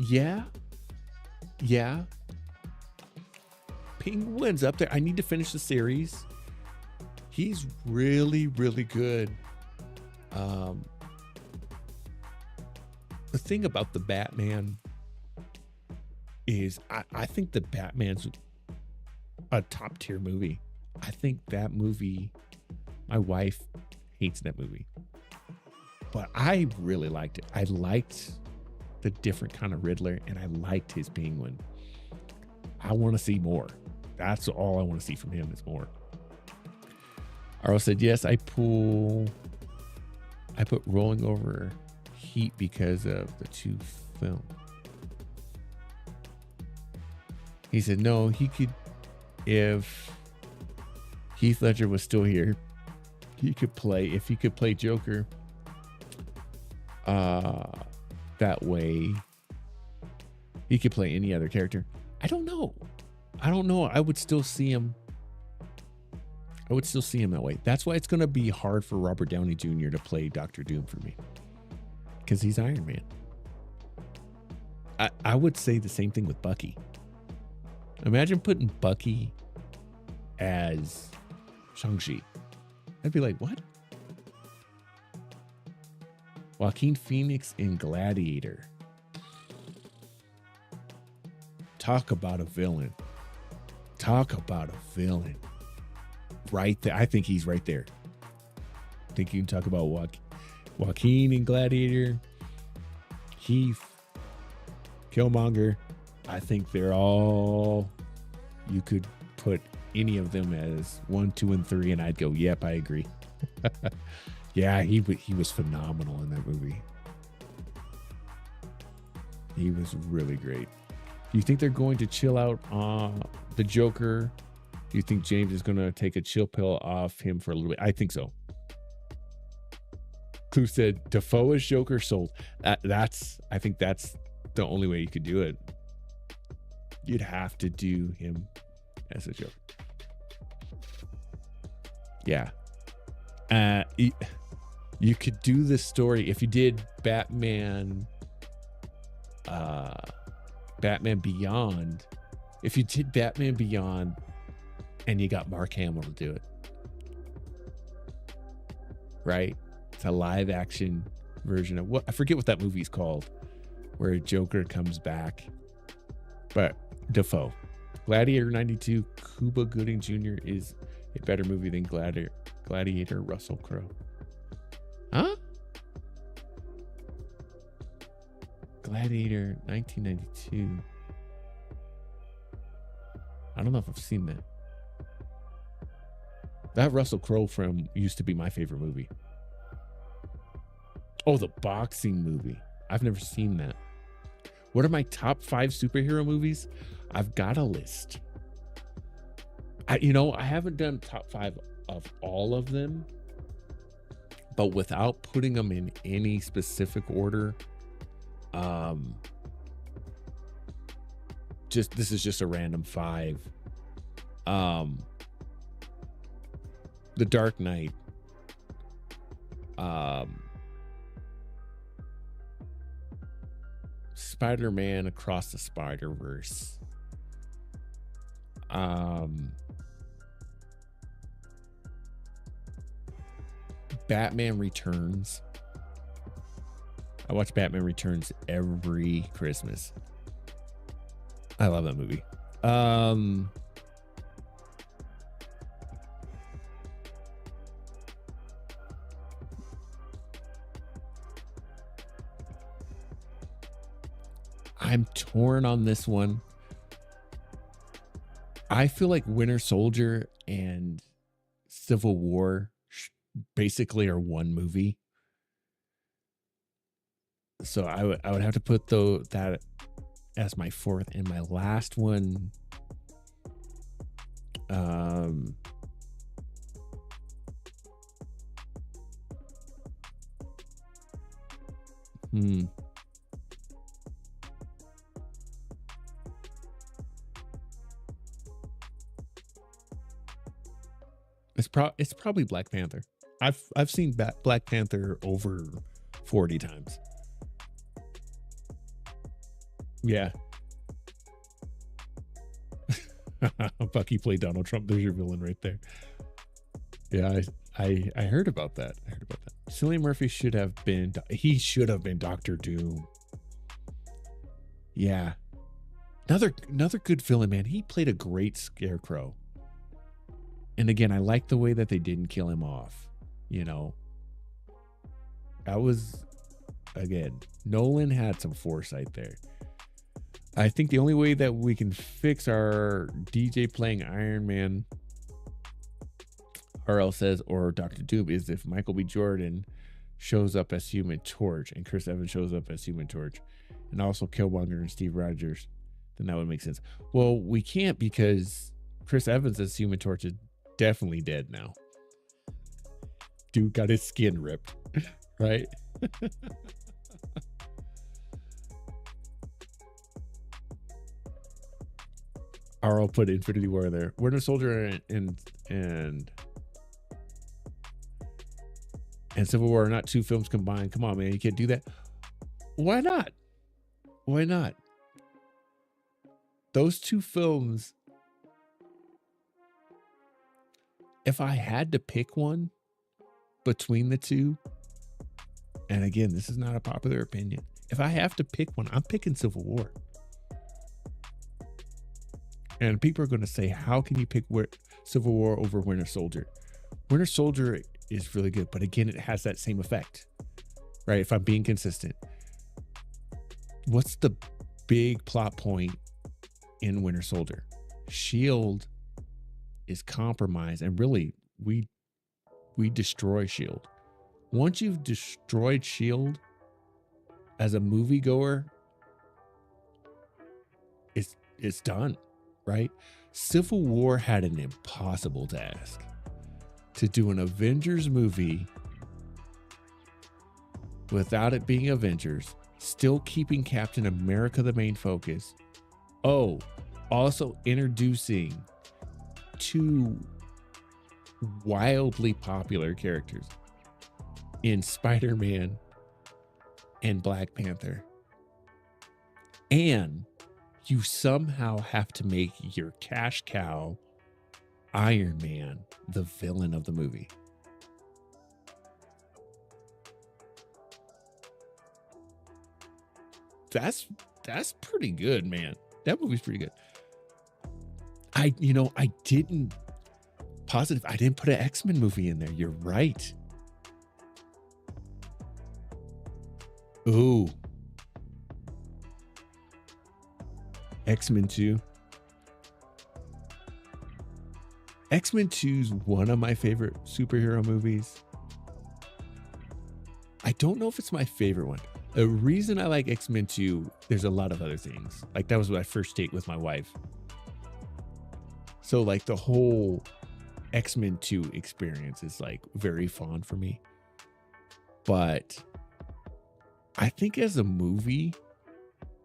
Yeah. Penguin's up there. I need to finish the series. He's really, really good. The thing about the Batman is I think the Batman's a top tier movie. I think that movie, my wife hates that movie, but I really liked it. I liked the different kind of Riddler, and I liked his Penguin. I want to see more. That's all I want to see from him, is more. Arlo said, yes, I put Rolling Over Heat because of the two film. He said, no, he could, if Heath Ledger was still here, if he could play Joker, That way, he could play any other character. I don't know. I would still see him. That way. That's why it's going to be hard for Robert Downey Jr. to play Doctor Doom for me. Because he's Iron Man. I would say the same thing with Bucky. Imagine putting Bucky as Shang-Chi. I'd be like, what? Joaquin Phoenix in Gladiator. Talk about a villain. Right there. I think he's right there. I think you can talk about Joaquin in Gladiator. Heath. Killmonger. I think they're all... You could put any of them as 1, 2, and 3, and I'd go, yep, I agree. Yeah, he was phenomenal in that movie. He was really great. Do you think they're going to chill out on the Joker? Do you think James is going to take a chill pill off him for a little bit? I think so. Clue said, Defoe as Joker sold. I think that's the only way you could do it. You'd have to do him as a Joker. Yeah. You could do this story if you did Batman Beyond. If you did Batman Beyond and you got Mark Hamill to do it, right? It's a live action version of what I forget what that movie's called, where Joker comes back. But Defoe, Gladiator '92, Cuba Gooding Jr. is a better movie than Gladiator Russell Crowe. Huh? Gladiator 1992. I don't know if I've seen that. That Russell Crowe film used to be my favorite movie. Oh, the boxing movie. I've never seen that. What are my top 5 superhero movies? I've got a list. I haven't done top 5 of all of them, but without putting them in any specific order, this is just a random 5. The Dark Knight, Spider-Man Across the Spider-Verse, Batman Returns. I watch Batman Returns every Christmas. I love that movie. I'm torn on this one. I feel like Winter Soldier and Civil War basically are one movie. So I would have to put that as my 4th, and my last one. It's probably Black Panther. I've seen Black Panther over 40 times. Yeah. Bucky played Donald Trump. There's your villain right there. Yeah, I heard about that. Cillian Murphy should have been Dr. Doom. Yeah. Another good villain, man. He played a great Scarecrow. And again, I like the way that they didn't kill him off. Nolan had some foresight there. I think the only way that we can fix our DJ playing Iron Man, RL says, or Dr. Doom, is if Michael B. Jordan shows up as Human Torch and Chris Evans shows up as Human Torch, and also Killmonger and Steve Rogers. Then that would make sense. Well, we can't, because Chris Evans as Human Torch is definitely dead now. Dude got his skin ripped, right? RL put Infinity War there. Winter Soldier and Civil War are not two films combined. Come on, man, you can't do that. Why not? Why not? Those two films, if I had to pick one between the two, and again, this is not a popular opinion, if I have to pick one, I'm picking Civil War. And people are going to say, how can you pick Civil War over Winter Soldier? Winter Soldier is really good, but again, it has that same effect, right? If I'm being consistent. What's the big plot point in Winter Soldier? SHIELD is compromised, and really, we destroy SHIELD. Once you've destroyed SHIELD, as a moviegoer, it's done, right? Civil War had an impossible task to do an Avengers movie without it being Avengers, still keeping Captain America the main focus. Oh, also introducing two wildly popular characters in Spider-Man and Black Panther. And you somehow have to make your cash cow, Iron Man, the villain of the movie. That's pretty good, man. That movie's pretty good. I didn't put an X-Men movie in there. You're right. Ooh. X-Men 2. X-Men 2 is one of my favorite superhero movies. I don't know if it's my favorite one. The reason I like X-Men 2, there's a lot of other things. Like, that was my first date with my wife. So, like, the whole X-Men 2 experience is, like, very fond for me. But I think as a movie,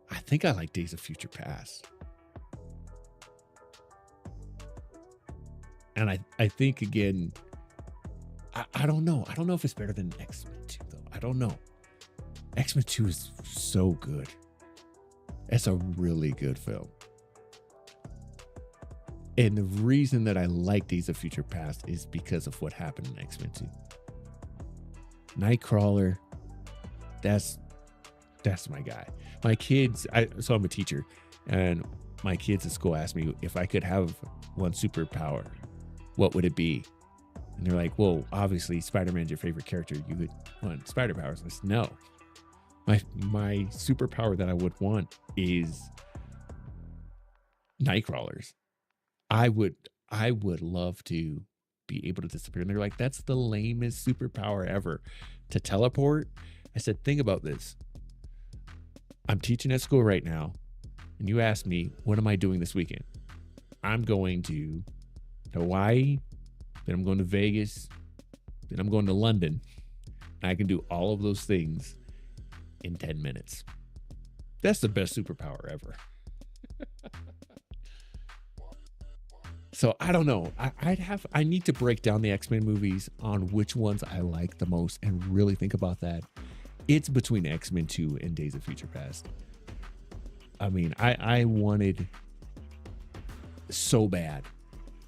I think I like Days of Future Past. And I think, again, I don't know. I don't know if it's better than X-Men 2, though. I don't know. X-Men 2 is so good. It's a really good film. And the reason that I like Days of Future Past is because of what happened in X-Men 2. Nightcrawler, that's my guy. My kids, so I'm a teacher, and my kids at school asked me if I could have one superpower, what would it be? And they're like, well, obviously Spider-Man's your favorite character. You would want spider powers. I said, no. My superpower that I would want is Nightcrawlers. I would love to be able to disappear. And they're like, that's the lamest superpower ever, to teleport. I said, think about this. I'm teaching at school right now, and you asked me, what am I doing this weekend? I'm going to Hawaii, then I'm going to Vegas, then I'm going to London. And I can do all of those things in 10 minutes. That's the best superpower ever. So I don't know. I need to break down the X-Men movies on which ones I like the most and really think about that. It's between X-Men 2 and Days of Future Past. I mean, I wanted so bad.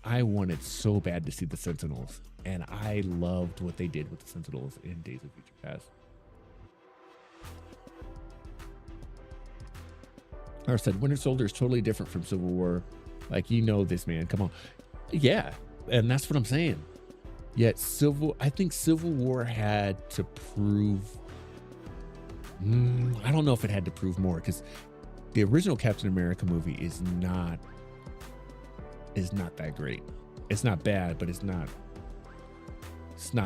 I wanted so bad to see the Sentinels, and I loved what they did with the Sentinels in Days of Future Past. Or said Winter Soldier is totally different from Civil War. Like, you know this, man. Come on. Yeah, and that's what I'm saying. Yet I think Civil War had to prove. I don't know if it had to prove more, because the original Captain America movie is not that great. It's not bad, but it's not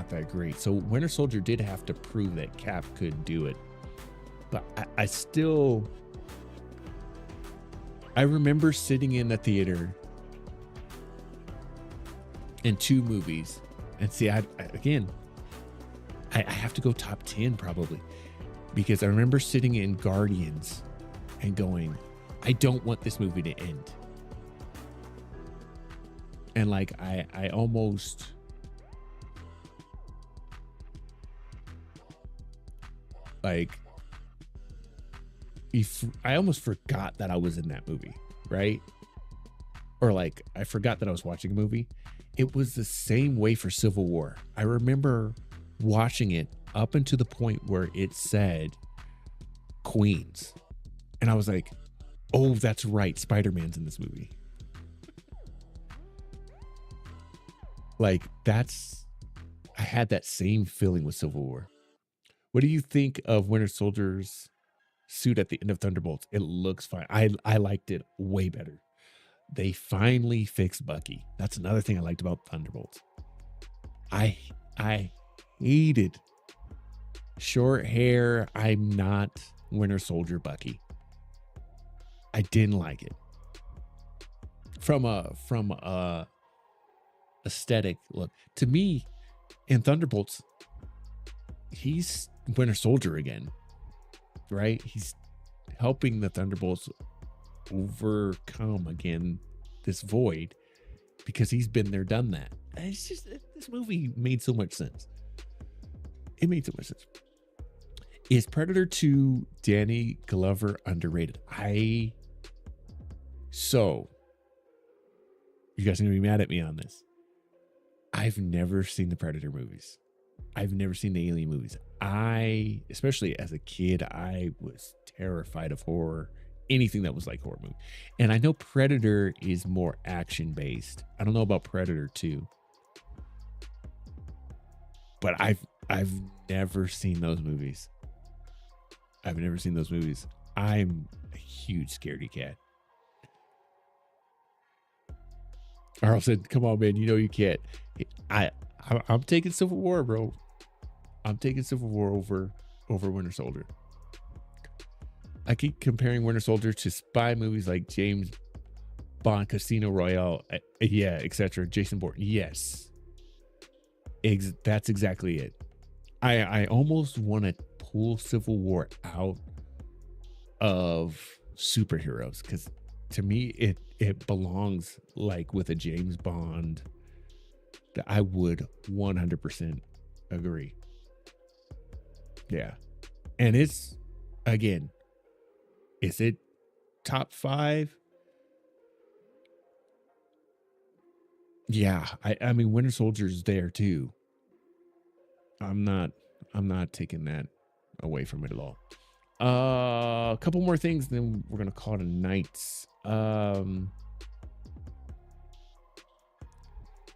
that great. So Winter Soldier did have to prove that Cap could do it. But I remember sitting in the theater in 2 movies, and see, I have to go top 10 probably, because I remember sitting in Guardians and going, I don't want this movie to end. And like I almost like I almost forgot that I was in that movie, right? Or like I forgot that I was watching a movie. It was the same way for Civil War. I remember watching it up until the point where it said Queens. And I was like, oh, that's right. Spider-Man's in this movie. Like I had that same feeling with Civil War. What do you think of Winter Soldier's suit at the end of Thunderbolts? It looks fine. I liked it way better. They finally fixed Bucky. That's another thing I liked about Thunderbolts. I hated short hair. I'm not Winter Soldier Bucky. I didn't like it. From a aesthetic look. To me, in Thunderbolts, he's Winter Soldier again. Right? He's helping the Thunderbolts overcome again this void because he's been there, done that. It's just, this movie made so much sense. It made so much sense. Is Predator 2 Danny Glover underrated? So you guys are gonna be mad at me on this. I've never seen the Predator movies. I've never seen the Alien movies. Especially as a kid, I was terrified of horror. Anything that was like horror movie. And I know Predator is more action based. I don't know about Predator 2. But I've never seen those movies. I've never seen those movies. I'm a huge scaredy cat. Arl said, come on, man, you know you can't. I'm taking Civil War, bro. I'm taking Civil War over Winter Soldier. I keep comparing Winter Soldier to spy movies like James Bond, Casino Royale, etc. Jason Bourne. Yes. That's exactly it. I almost want to pull Civil War out of superheroes because to me it belongs like with a James Bond. That I would 100% agree. Yeah. And it's, again, is it top 5? Yeah, I mean Winter Soldier's there too. I'm not taking that away from it at all. A couple more things, then we're gonna call it a night.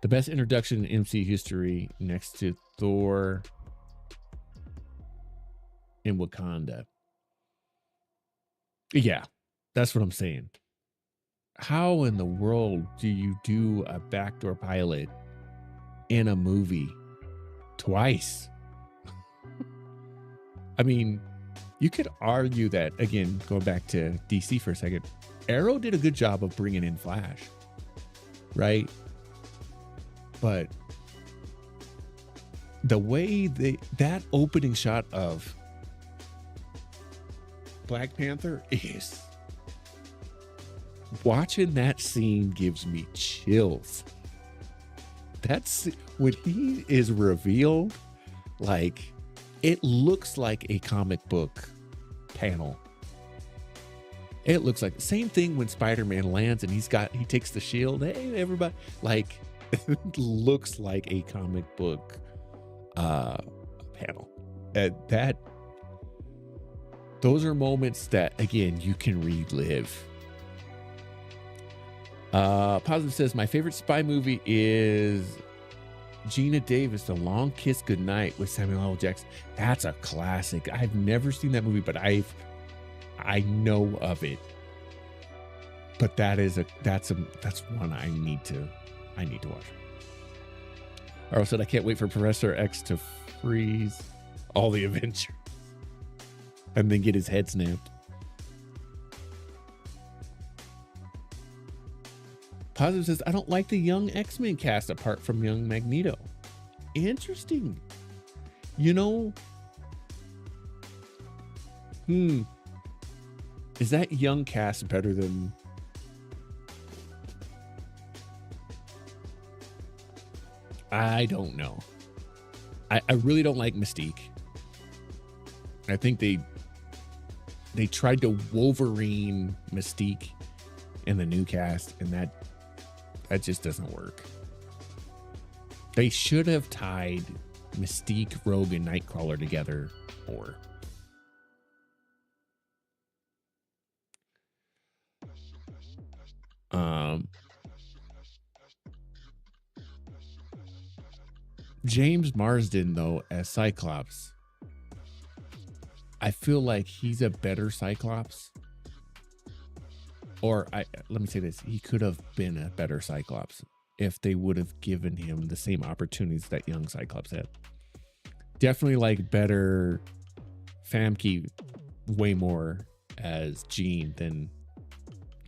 The best introduction in MC history next to Thor in Wakanda. Yeah, that's what I'm saying. How in the world do you do a backdoor pilot in a movie twice? I mean, you could argue that, again, going back to DC for a second, Arrow did a good job of bringing in Flash, right? But the way that opening shot of Black Panther is, watching that scene gives me chills. That's when he is revealed, like it looks like a comic book panel. It looks like the same thing when Spider-Man lands and he takes the shield. Hey, everybody, like it looks like a comic book panel. Those are moments that, again, you can relive. Positive says, my favorite spy movie is Gina Davis, The Long Kiss Goodnight with Samuel L. Jackson. That's a classic. I've never seen that movie, but I know of it. But that's one I need to watch. Arrow said, I can't wait for Professor X to freeze all the Avengers and then get his head snapped. Positive says, I don't like the young X-Men cast apart from young Magneto. Interesting. You know, is that young cast better than I don't know. I really don't like Mystique. I think they tried to Wolverine Mystique in the new cast, and that just doesn't work. They should have tied Mystique, Rogue, and Nightcrawler together more. James Marsden, though, as Cyclops, I feel like he's a better Cyclops. Or let me say this, he could have been a better Cyclops if they would have given him the same opportunities that young Cyclops had. Definitely like better Famke way more as Jean than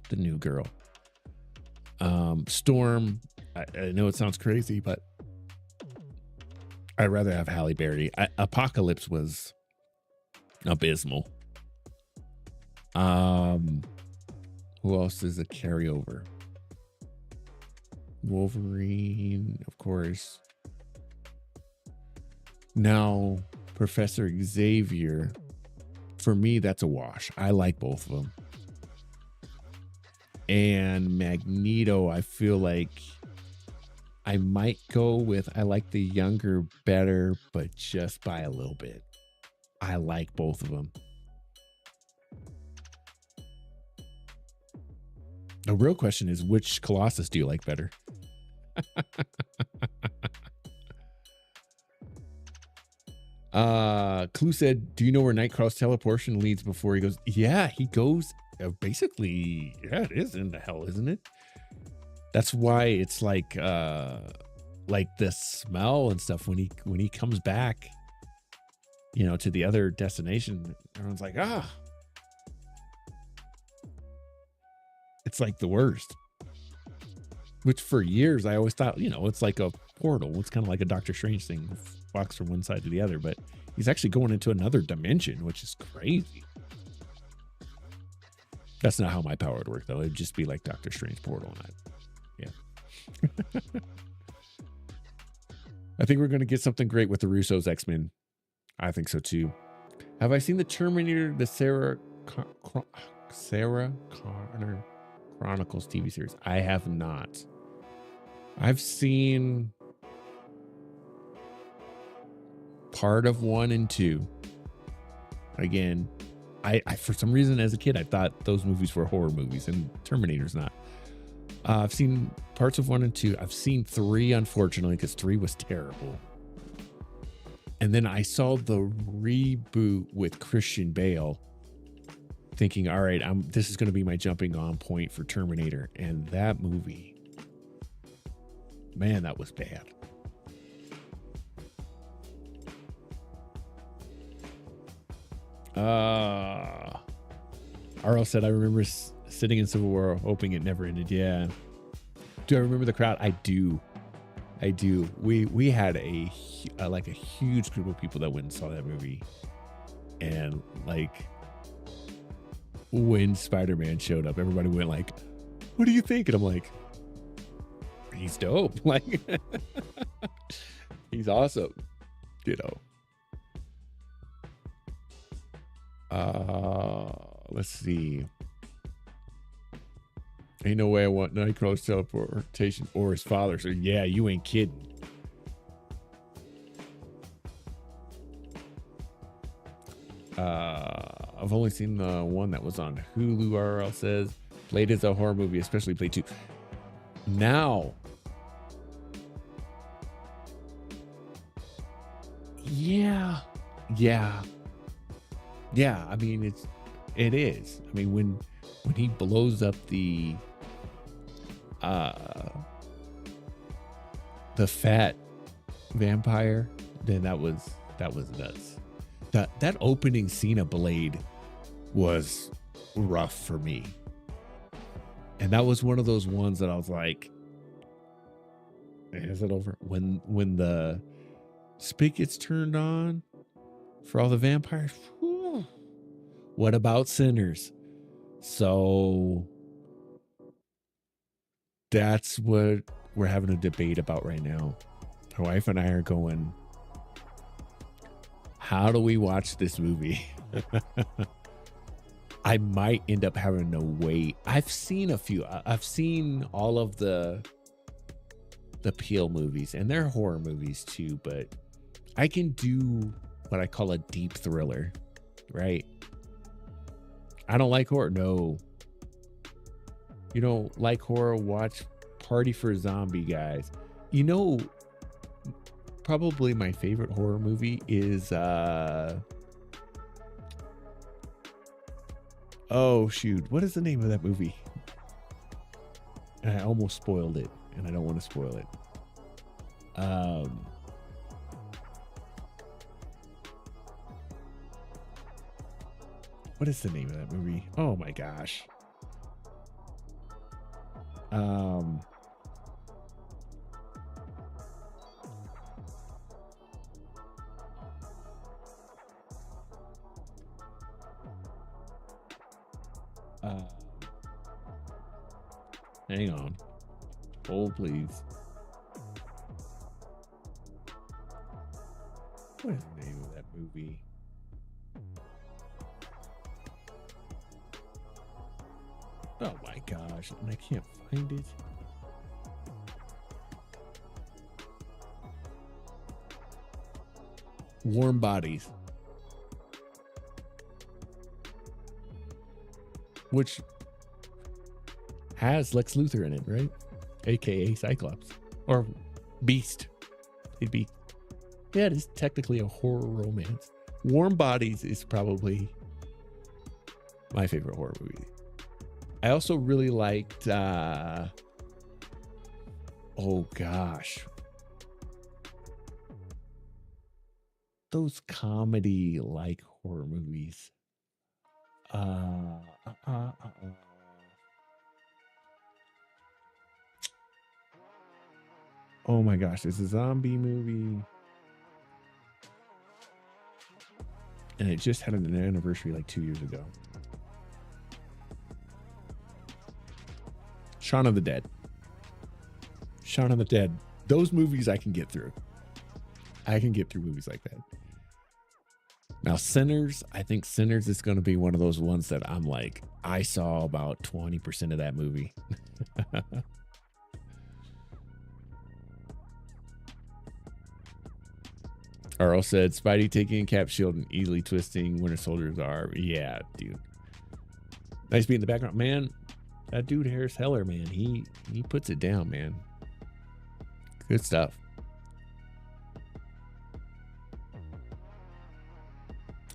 the new girl. Storm, I know it sounds crazy, but I'd rather have Halle Berry. Apocalypse was abysmal. Who else is a carryover? Wolverine, of course. Now, Professor Xavier, for me, that's a wash. I like both of them. And Magneto, I feel like I might go with, I like the younger better, but just by a little bit. I like both of them. The real question is, which Colossus do you like better? Clue said, do you know where Nightcrawler's teleportation leads before he goes? Yeah, he goes basically, yeah, it is into hell, isn't it? That's why it's like the smell and stuff when he comes back, you know, to the other destination, everyone's like, it's like the worst. Which for years I always thought, you know, it's like a portal. It's kind of like a Doctor Strange thing, walks from one side to the other, but he's actually going into another dimension, which is crazy. That's not how my power would work, though. It'd just be like Doctor Strange portal. Yeah. I think we're going to get something great with the Russo's X-Men. I think so too. Have I seen the Terminator, the Sarah Connor Chronicles TV series? I have not. I've seen part of 1 and 2. Again, I for some reason as a kid I thought those movies were horror movies, and Terminator's not. I've seen parts of 1 and 2. I've seen 3, unfortunately, because 3 was terrible. And then I saw the reboot with Christian Bale, thinking, all right, this is going to be my jumping on point for Terminator. And that movie, man, that was bad. RL said, I remember sitting in Civil War hoping it never ended. Yeah. Do I remember the crowd? I do. We had a huge group of people that went and saw that movie. And like when Spider-Man showed up, everybody went like, what do you think? And I'm like, he's dope. Like, he's awesome. You know. Let's see. Ain't no way I want Nightcrawler's teleportation or his father. So yeah, you ain't kidding. I've only seen the one that was on Hulu. RL says Blade is a horror movie, especially Blade 2. Now, yeah. I mean, it is. I mean, when he blows up the fat vampire, then that was nuts. That opening scene of Blade was rough for me. And that was one of those ones that I was like, is it over? When the spigots turned on for all the vampires, whew, what about Sinners? So that's what we're having a debate about right now. My wife and I are going, how do we watch this movie? I might end up having to wait. I've seen a few. I've seen all of the Peel movies, and they're horror movies too, but I can do what I call a deep thriller, right? I don't like horror. No. You don't like horror? Watch Party for Zombie, guys. You know, probably my favorite horror movie is oh shoot, what is the name of that movie? I almost spoiled it, and I don't want to spoil it. What is the name of that movie? Oh my gosh. Hang on. Hold, please. What is the name of that movie? Oh my gosh, and I can't find it. Warm Bodies. Which has Lex Luthor in it, right? AKA Cyclops. Or Beast. It'd be, yeah, it is technically a horror romance. Warm Bodies is probably my favorite horror movie. I also really liked, oh gosh, those comedy like horror movies. Oh my gosh, it's a zombie movie. And it just had an anniversary like 2 years ago. Shaun of the Dead. Shaun of the Dead. Those movies I can get through. I can get through movies like that. Now, Sinners, I think Sinners is going to be one of those ones that I'm like, I saw about 20% of that movie. Earl said, Spidey taking Cap's shield and easily twisting Winter Soldier's arm. Yeah, dude. Nice being in the background. Man, that dude Harris Heller, man, he puts it down, man. Good stuff.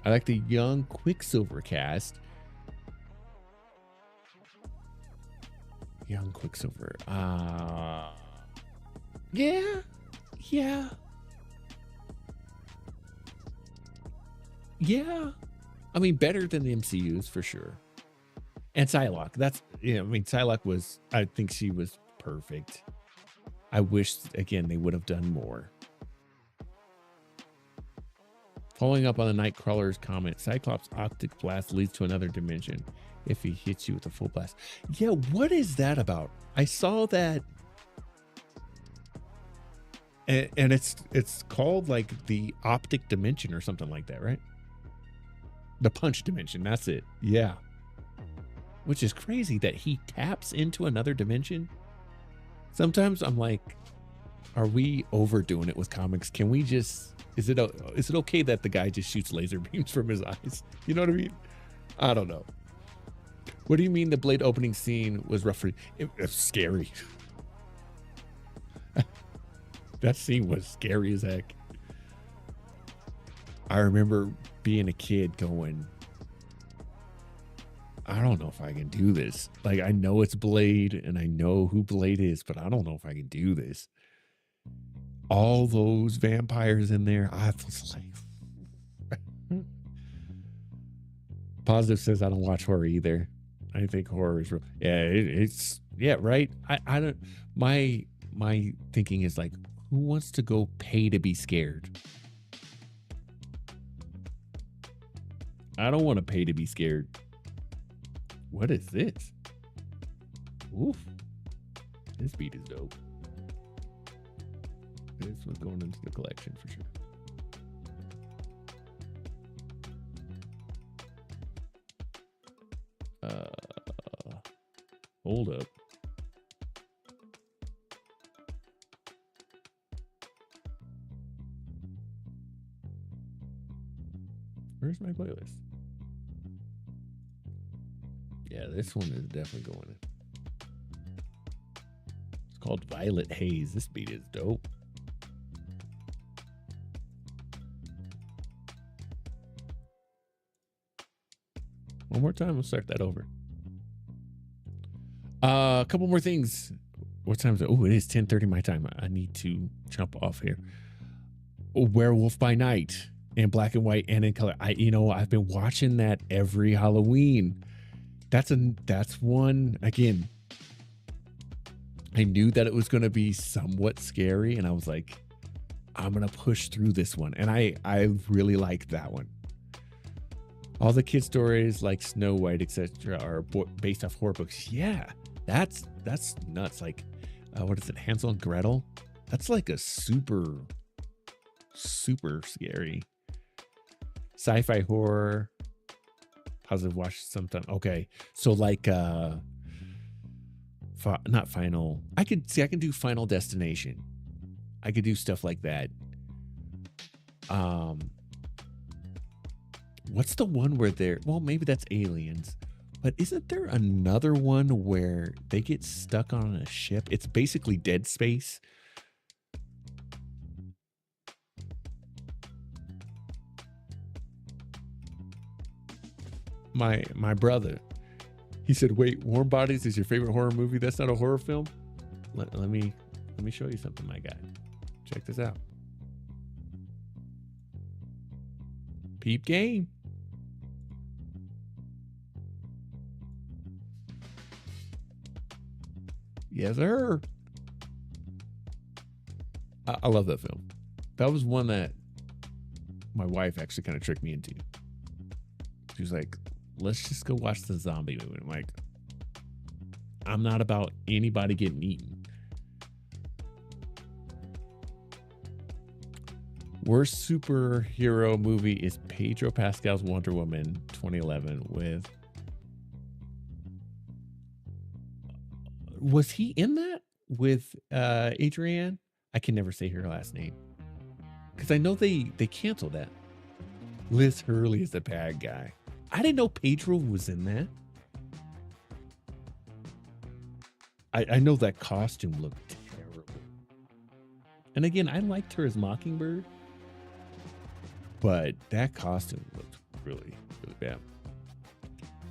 I like the young Quicksilver cast. Young Quicksilver. Yeah. I mean, better than the MCU's for sure. And Psylocke. That's, I mean, Psylocke was, I think she was perfect. I wish, again, they would have done more. Following up on the Nightcrawler's comment, Cyclops' optic blast leads to another dimension if he hits you with a full blast. Yeah, what is that about? I saw that. And it's called like the optic dimension or something like that, right? The punch dimension, that's it. Yeah. Which is crazy that he taps into another dimension. Sometimes I'm like, are we overdoing it with comics? Can we just, is it okay that the guy just shoots laser beams from his eyes? You know what I mean? I don't know. What do you mean the Blade opening scene was roughly, it was scary. That scene was scary as heck. I remember being a kid going, I don't know if I can do this. Like, I know it's Blade and I know who Blade is, but I don't know if I can do this. All those vampires in there, I was like, Positive says I don't watch horror either. I think horror is real. Yeah, it's yeah, right. I don't. My thinking is like, who wants to go pay to be scared? I don't want to pay to be scared. What is this? Oof. This beat is dope. This was going into the collection for sure. Hold up. Where's my playlist? Yeah, this one is definitely going in. It's called Violet Haze. This beat is dope. One more time, we'll start that over. A couple more things. What time is it? Oh, it is 10:30 my time. I need to jump off here. Werewolf by Night in black and white and in color. I've been watching that every Halloween. That's one again. I knew that it was going to be somewhat scary, and I was like, I'm gonna push through this one, and I really liked that one. All the kid stories like Snow White, etc., are based off horror books. Yeah, that's nuts. Like, what is it, Hansel and Gretel? That's like a super scary sci-fi horror. Positive watch sometime. Okay, so like not Final. I can do Final Destination. I could do stuff like that. What's the one where they're, well, maybe that's Aliens, but isn't there another one where they get stuck on a ship? It's basically Dead Space. My brother, he said, wait, Warm Bodies is your favorite horror movie? That's not a horror film? Let me show you something, my guy. Check this out. Peep game. Yes, sir. I love that film. That was one that my wife actually kind of tricked me into. She was like, let's just go watch the zombie movie. I'm like, I'm not about anybody getting eaten. Worst superhero movie is Pedro Pascal's Wonder Woman 2011 with... Was he in that with Adrienne? I can never say her last name. Because I know they canceled that. Liz Hurley is the bad guy. I didn't know Pedro was in that. I know that costume looked terrible. And again, I liked her as Mockingbird. But that costume looked really, really bad.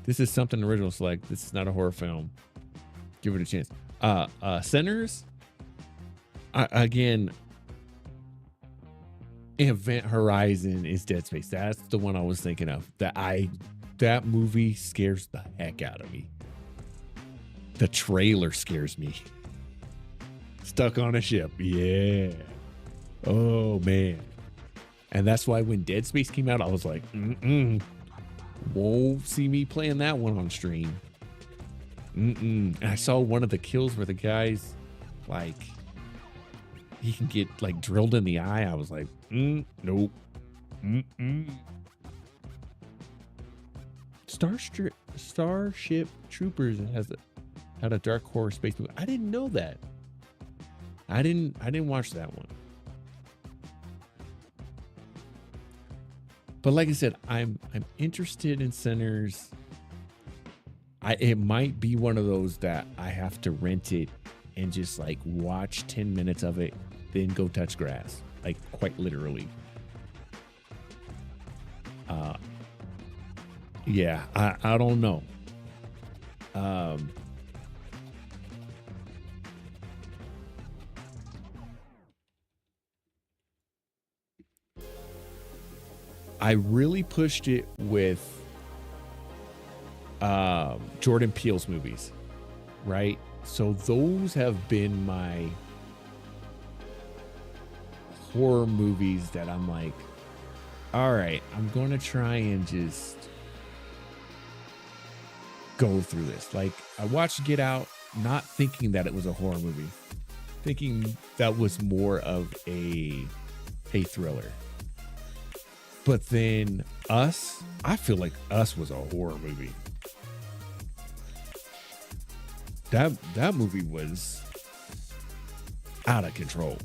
This is something original, so like, this is not a horror film. Give it a chance. Sinners. Again, Event Horizon is Dead Space. That's the one I was thinking of. That movie scares the heck out of me. The trailer scares me. Stuck on a ship. Yeah. Oh, man. And that's why when Dead Space came out, I was like, won't see me playing that one on stream. And I saw one of the kills where the guy's like, he can get like drilled in the eye. I was like, nope. Starship Troopers had a dark horror space movie. I didn't know that. I didn't watch that one. But like I said, I'm interested in Sinners. It might be one of those that I have to rent it and just like watch 10 minutes of it, then go touch grass, like quite literally. Yeah, I don't know. I really pushed it with Jordan Peele's movies, right? So those have been my horror movies that I'm like, all right, I'm going to try and just go through this. Like, I watched Get Out not thinking that it was a horror movie. thinking that was more of a thriller. But then Us, I feel like Us was a horror movie. That movie was out of control.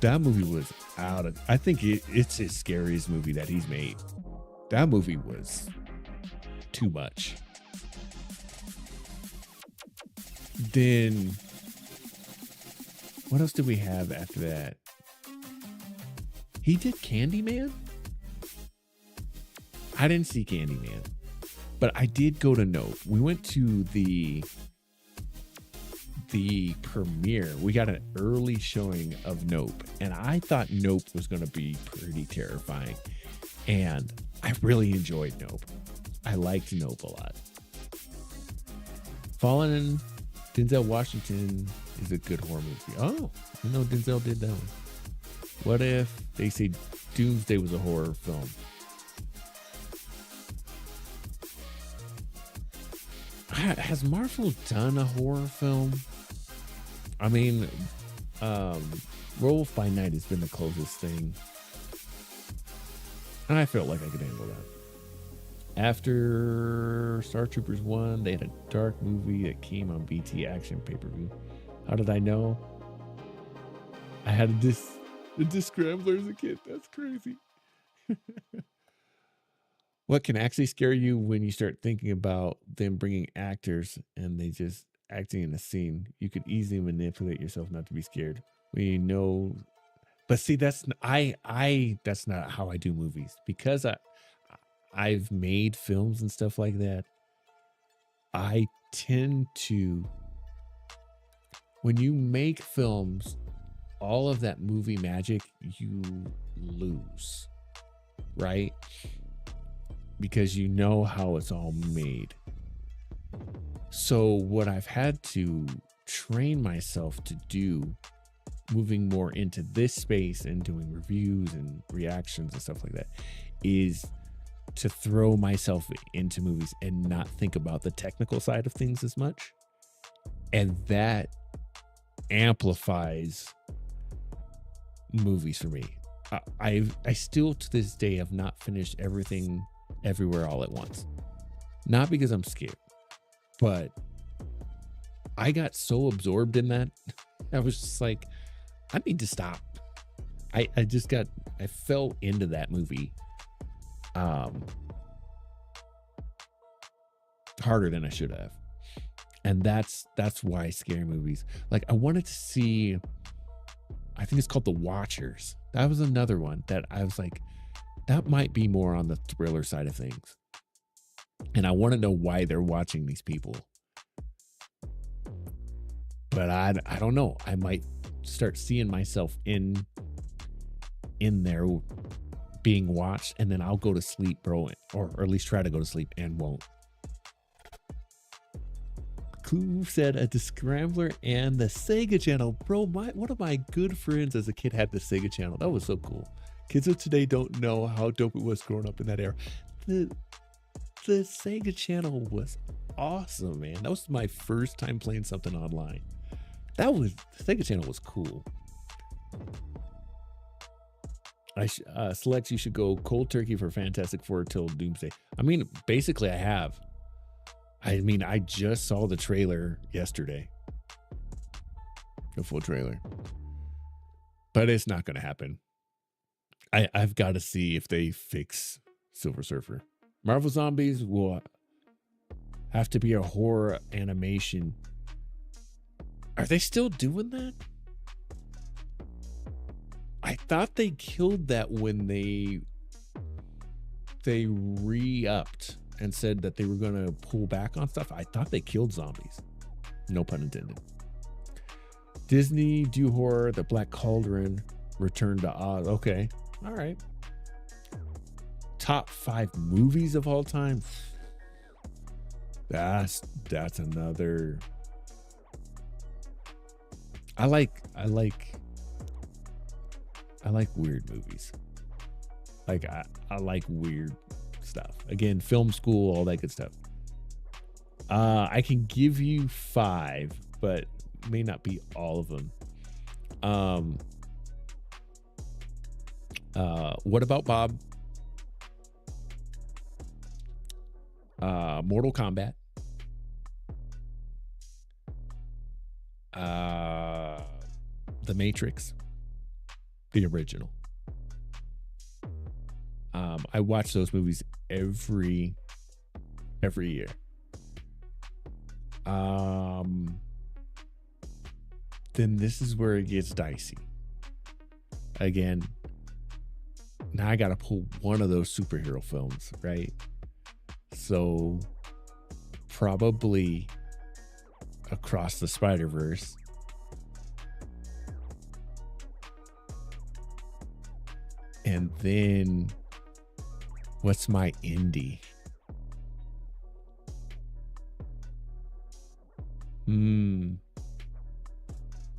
That movie was I think it's his scariest movie that he's made. That movie was too much. Then what else did we have after that? He did Candyman? I didn't see Candyman, but I did go to Nope. We went to the premiere. We got an early showing of Nope, and I thought Nope was going to be pretty terrifying, and I really enjoyed Nope. I liked Nope a lot. Fallen, Denzel Washington is a good horror movie. Oh, you know Denzel did that one. What if they say Doomsday was a horror film? Has Marvel done a horror film? I mean, Werewolf by Night has been the closest thing. And I felt like I could handle that. After Star Troopers 1, they had a dark movie that came on BT Action pay-per-view. How did I know? I had the disc scrambler as a kid. That's crazy. What can actually scare you when you start thinking about them bringing actors and they just acting in a scene? You could easily manipulate yourself not to be scared when you know. But see, that's not how I do movies, because I've made films and stuff like that. I tend to, when you make films, all of that movie magic you lose, right? Because you know how it's all made. So what I've had to train myself to do, moving more into this space and doing reviews and reactions and stuff like that, is to throw myself into movies and not think about the technical side of things as much. And that amplifies movies for me. I still to this day have not finished everything everywhere all at once. Not because I'm scared, but I got so absorbed in that. I was just like, I need to stop. I fell into that movie harder than I should have. And that's why scary movies, like, I wanted to see, I think it's called The Watchers. That was another one that I was like, that might be more on the thriller side of things. And I want to know why they're watching these people. But I don't know. I might start seeing myself in there being watched, and then I'll go to sleep, bro, or at least try to go to sleep and won't. Clue said a Scrambler and the Sega Channel. Bro, one of my good friends as a kid had the Sega Channel. That was so cool. Kids of today don't know how dope it was growing up in that era. The Sega Channel was awesome, man. That was my first time playing something online. The Sega Channel was cool. Select, you should go cold turkey for Fantastic Four till Doomsday. I mean, basically I have. I mean, I just saw the trailer yesterday. The full trailer. But it's not going to happen. I've got to see if they fix Silver Surfer. Marvel Zombies will have to be a horror animation. Are they still doing that? I thought they killed that when they re-upped and said that they were going to pull back on stuff. I thought they killed zombies. No pun intended. Disney do horror, The Black Cauldron, Return to Oz. Okay. All right. Top 5 movies of all time. That's another. I like weird movies. Like I like weird stuff. Again, film school, all that good stuff. I can give you 5, but may not be all of them. What About Bob? Mortal Kombat. The Matrix, the original. I watch those movies every year. Then this is where it gets dicey. Again, now I gotta pull one of those superhero films, right? So probably Across the Spider-Verse. And then what's my indie?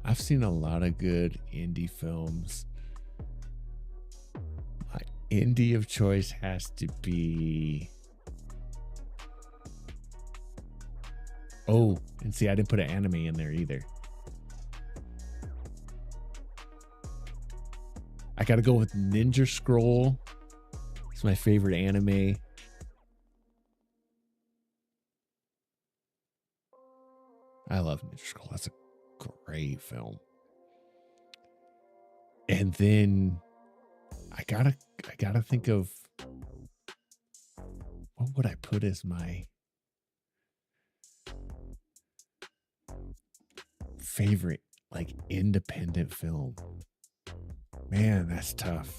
I've seen a lot of good indie films. My indie of choice has to be... Oh, and see, I didn't put an anime in there either. I gotta go with Ninja Scroll. It's my favorite anime. I love Ninja Scroll. That's a great film. And then I gotta think of, what would I put as my favorite like independent film? Man, that's tough.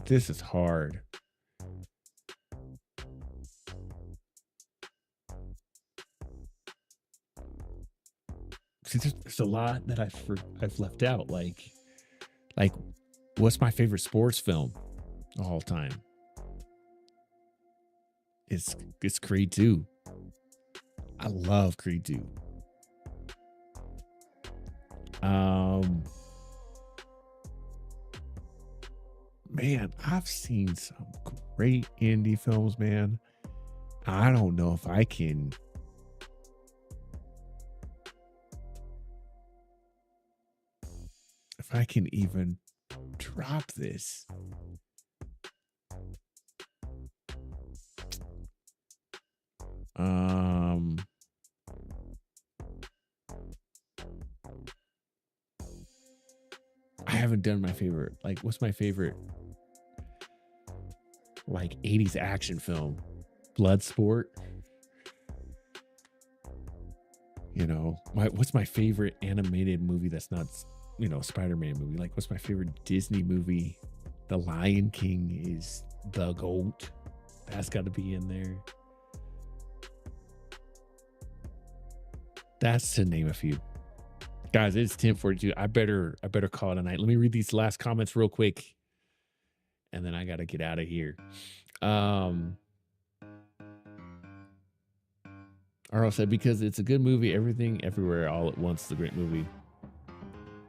This is hard. See, there's a lot that I've left out. Like, what's my favorite sports film of all time? It's Creed 2. I love Creed 2. Man, I've seen some great indie films, man. I don't know if I can. If I can even drop this. I haven't done my favorite. Like, what's my favorite? Like 80s action film? Bloodsport. You know, what's my favorite animated movie that's not, you know, Spider-Man movie? Like, what's my favorite Disney movie? The Lion King is the GOAT. That's got to be in there. That's to name a few. Guys, it's 10:42. I better call it a night. Let me read these last comments real quick, and then I got to get out of here. Arlo said, because it's a good movie, Everything Everywhere All at Once is a great movie.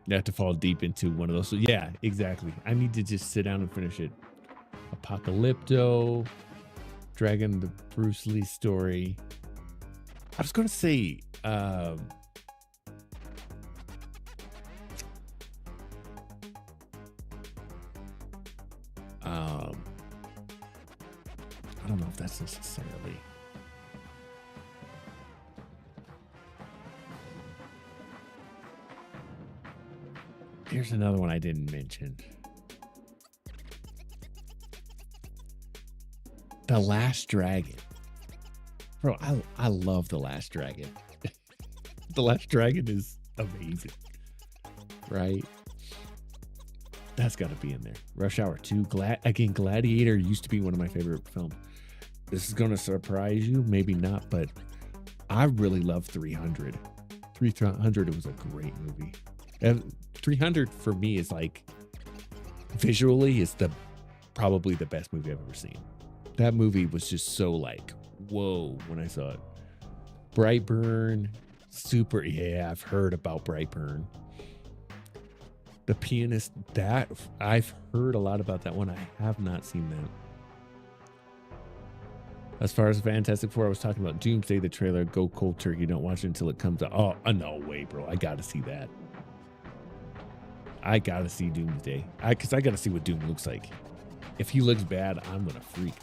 You have to fall deep into one of those. So yeah, exactly. I need to just sit down and finish it. Apocalypto, Dragon, the Bruce Lee story. I was going to say, I don't know if that's necessarily. Here's another one I didn't mention. The Last Dragon. Bro, I love The Last Dragon. The Last Dragon is amazing. Right? That's got to be in there. Rush Hour 2. Gladiator used to be one of my favorite films. This is going to surprise you. Maybe not, but I really love 300. 300 was a great movie. 300 for me is like, visually is probably the best movie I've ever seen. That movie was just so like, whoa, when I saw it. Brightburn, super. Yeah, I've heard about Brightburn. The Pianist, that I've heard a lot about that one. I have not seen that. As far as Fantastic Four, I was talking about Doomsday, the trailer. Go cold turkey. Don't watch it until it comes out. Oh, no way, bro. I got to see that. I got to see Doomsday. Because I got to see what Doom looks like. If he looks bad, I'm going to freak.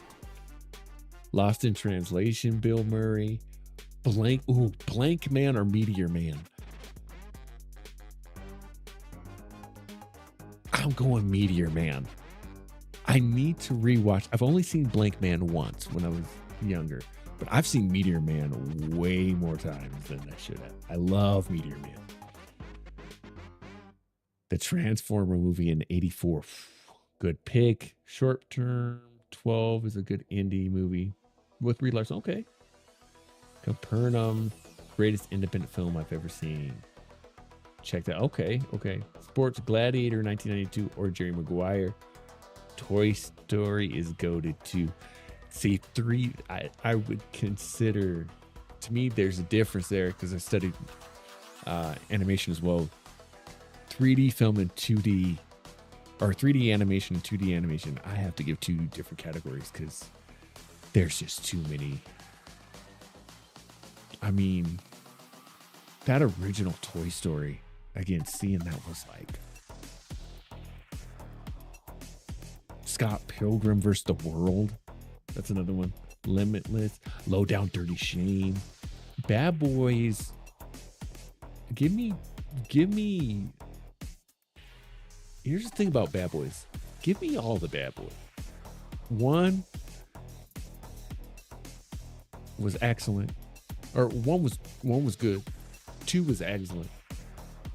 Lost in Translation, Bill Murray. Blank Man or Meteor Man? I'm going Meteor Man. I need to rewatch. I've only seen Blank Man once when I was younger, but I've seen Meteor Man way more times than I should have. I love Meteor Man. The Transformer movie in '84. Good pick. Short Term 12 is a good indie movie with Brie Larson. Okay. Capernaum, greatest independent film I've ever seen. Check that. Okay. Sports Gladiator 1992 or Jerry Maguire. Toy Story is goated too. See, 3 I would consider. To me, there's a difference there because I studied animation as well. 3D film and 2D, or 3D animation and 2D animation. I have to give 2 different categories because there's just too many. I mean, that original Toy Story, again, seeing that was like Scott Pilgrim versus the World. That's another one. Limitless, Low Down Dirty Shame, Bad Boys. Give me. Here's the thing about Bad Boys. Give me all the Bad Boys. 1 was excellent. Or 1 was good. 2 was excellent.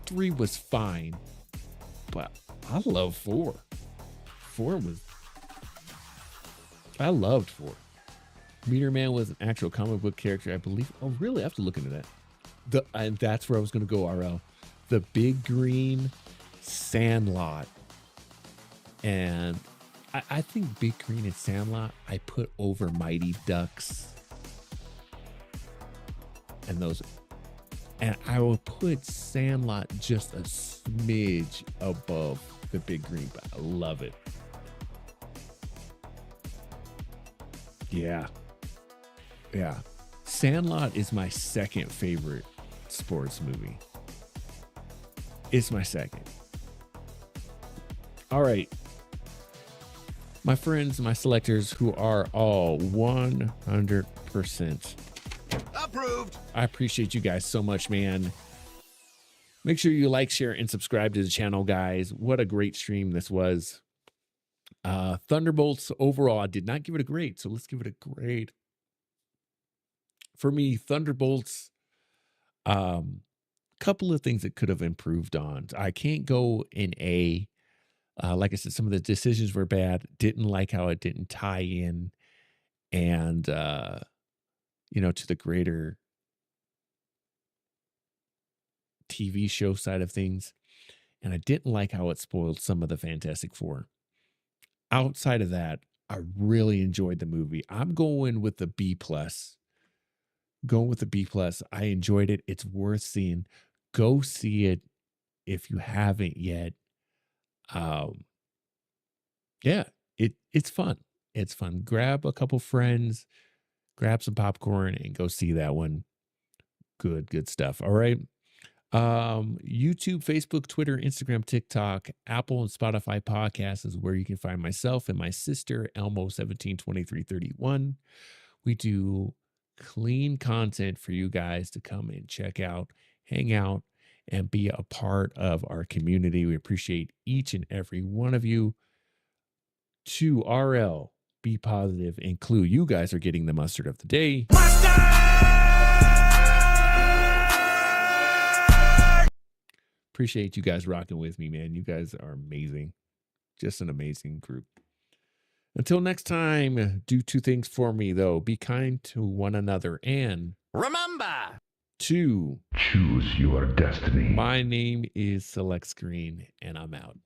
3 was fine. But I love 4. 4 was. I loved 4. Meteor Man was an actual comic book character, I believe. Oh, really? I have to look into that. And that's where I was going to go, RL. The Big Green Sandlot. And I think Big Green and Sandlot I put over Mighty Ducks. And those. And I will put Sandlot just a smidge above the Big Green, but I love it. Yeah. Sandlot is my second favorite sports movie. It's my second. All right. My friends, my selectors who are all 100% Approved. I appreciate you guys so much, man. Make sure you like, share, and subscribe to the channel, guys. What a great stream this was. Thunderbolts overall, I did not give it a grade, so let's give it a grade. For me, Thunderbolts, couple of things that could have improved on. I can't go in A. Like I said, some of the decisions were bad. Didn't like how it didn't tie in and to the greater TV show side of things. And I didn't like how it spoiled some of the Fantastic Four. Outside of that, I really enjoyed the movie. I'm going with the B+. I enjoyed it. It's worth seeing. Go see it if you haven't yet. It's fun. It's fun. Grab a couple friends, grab some popcorn, and go see that one. Good stuff. All right. YouTube, Facebook, Twitter, Instagram, TikTok, Apple, and Spotify podcasts is where you can find myself and my sister, Elmo172331. We do clean content for you guys to come and check out, hang out, and be a part of our community. We appreciate each and every one of you. To RL, be positive, and Clue, you guys are getting the mustard of the day. Appreciate you guys rocking with me, man. You guys are amazing. Just an amazing group. Until next time, do 2 things for me, though. Be kind to one another and Remember to choose your destiny. My name is Select Screen, and I'm out.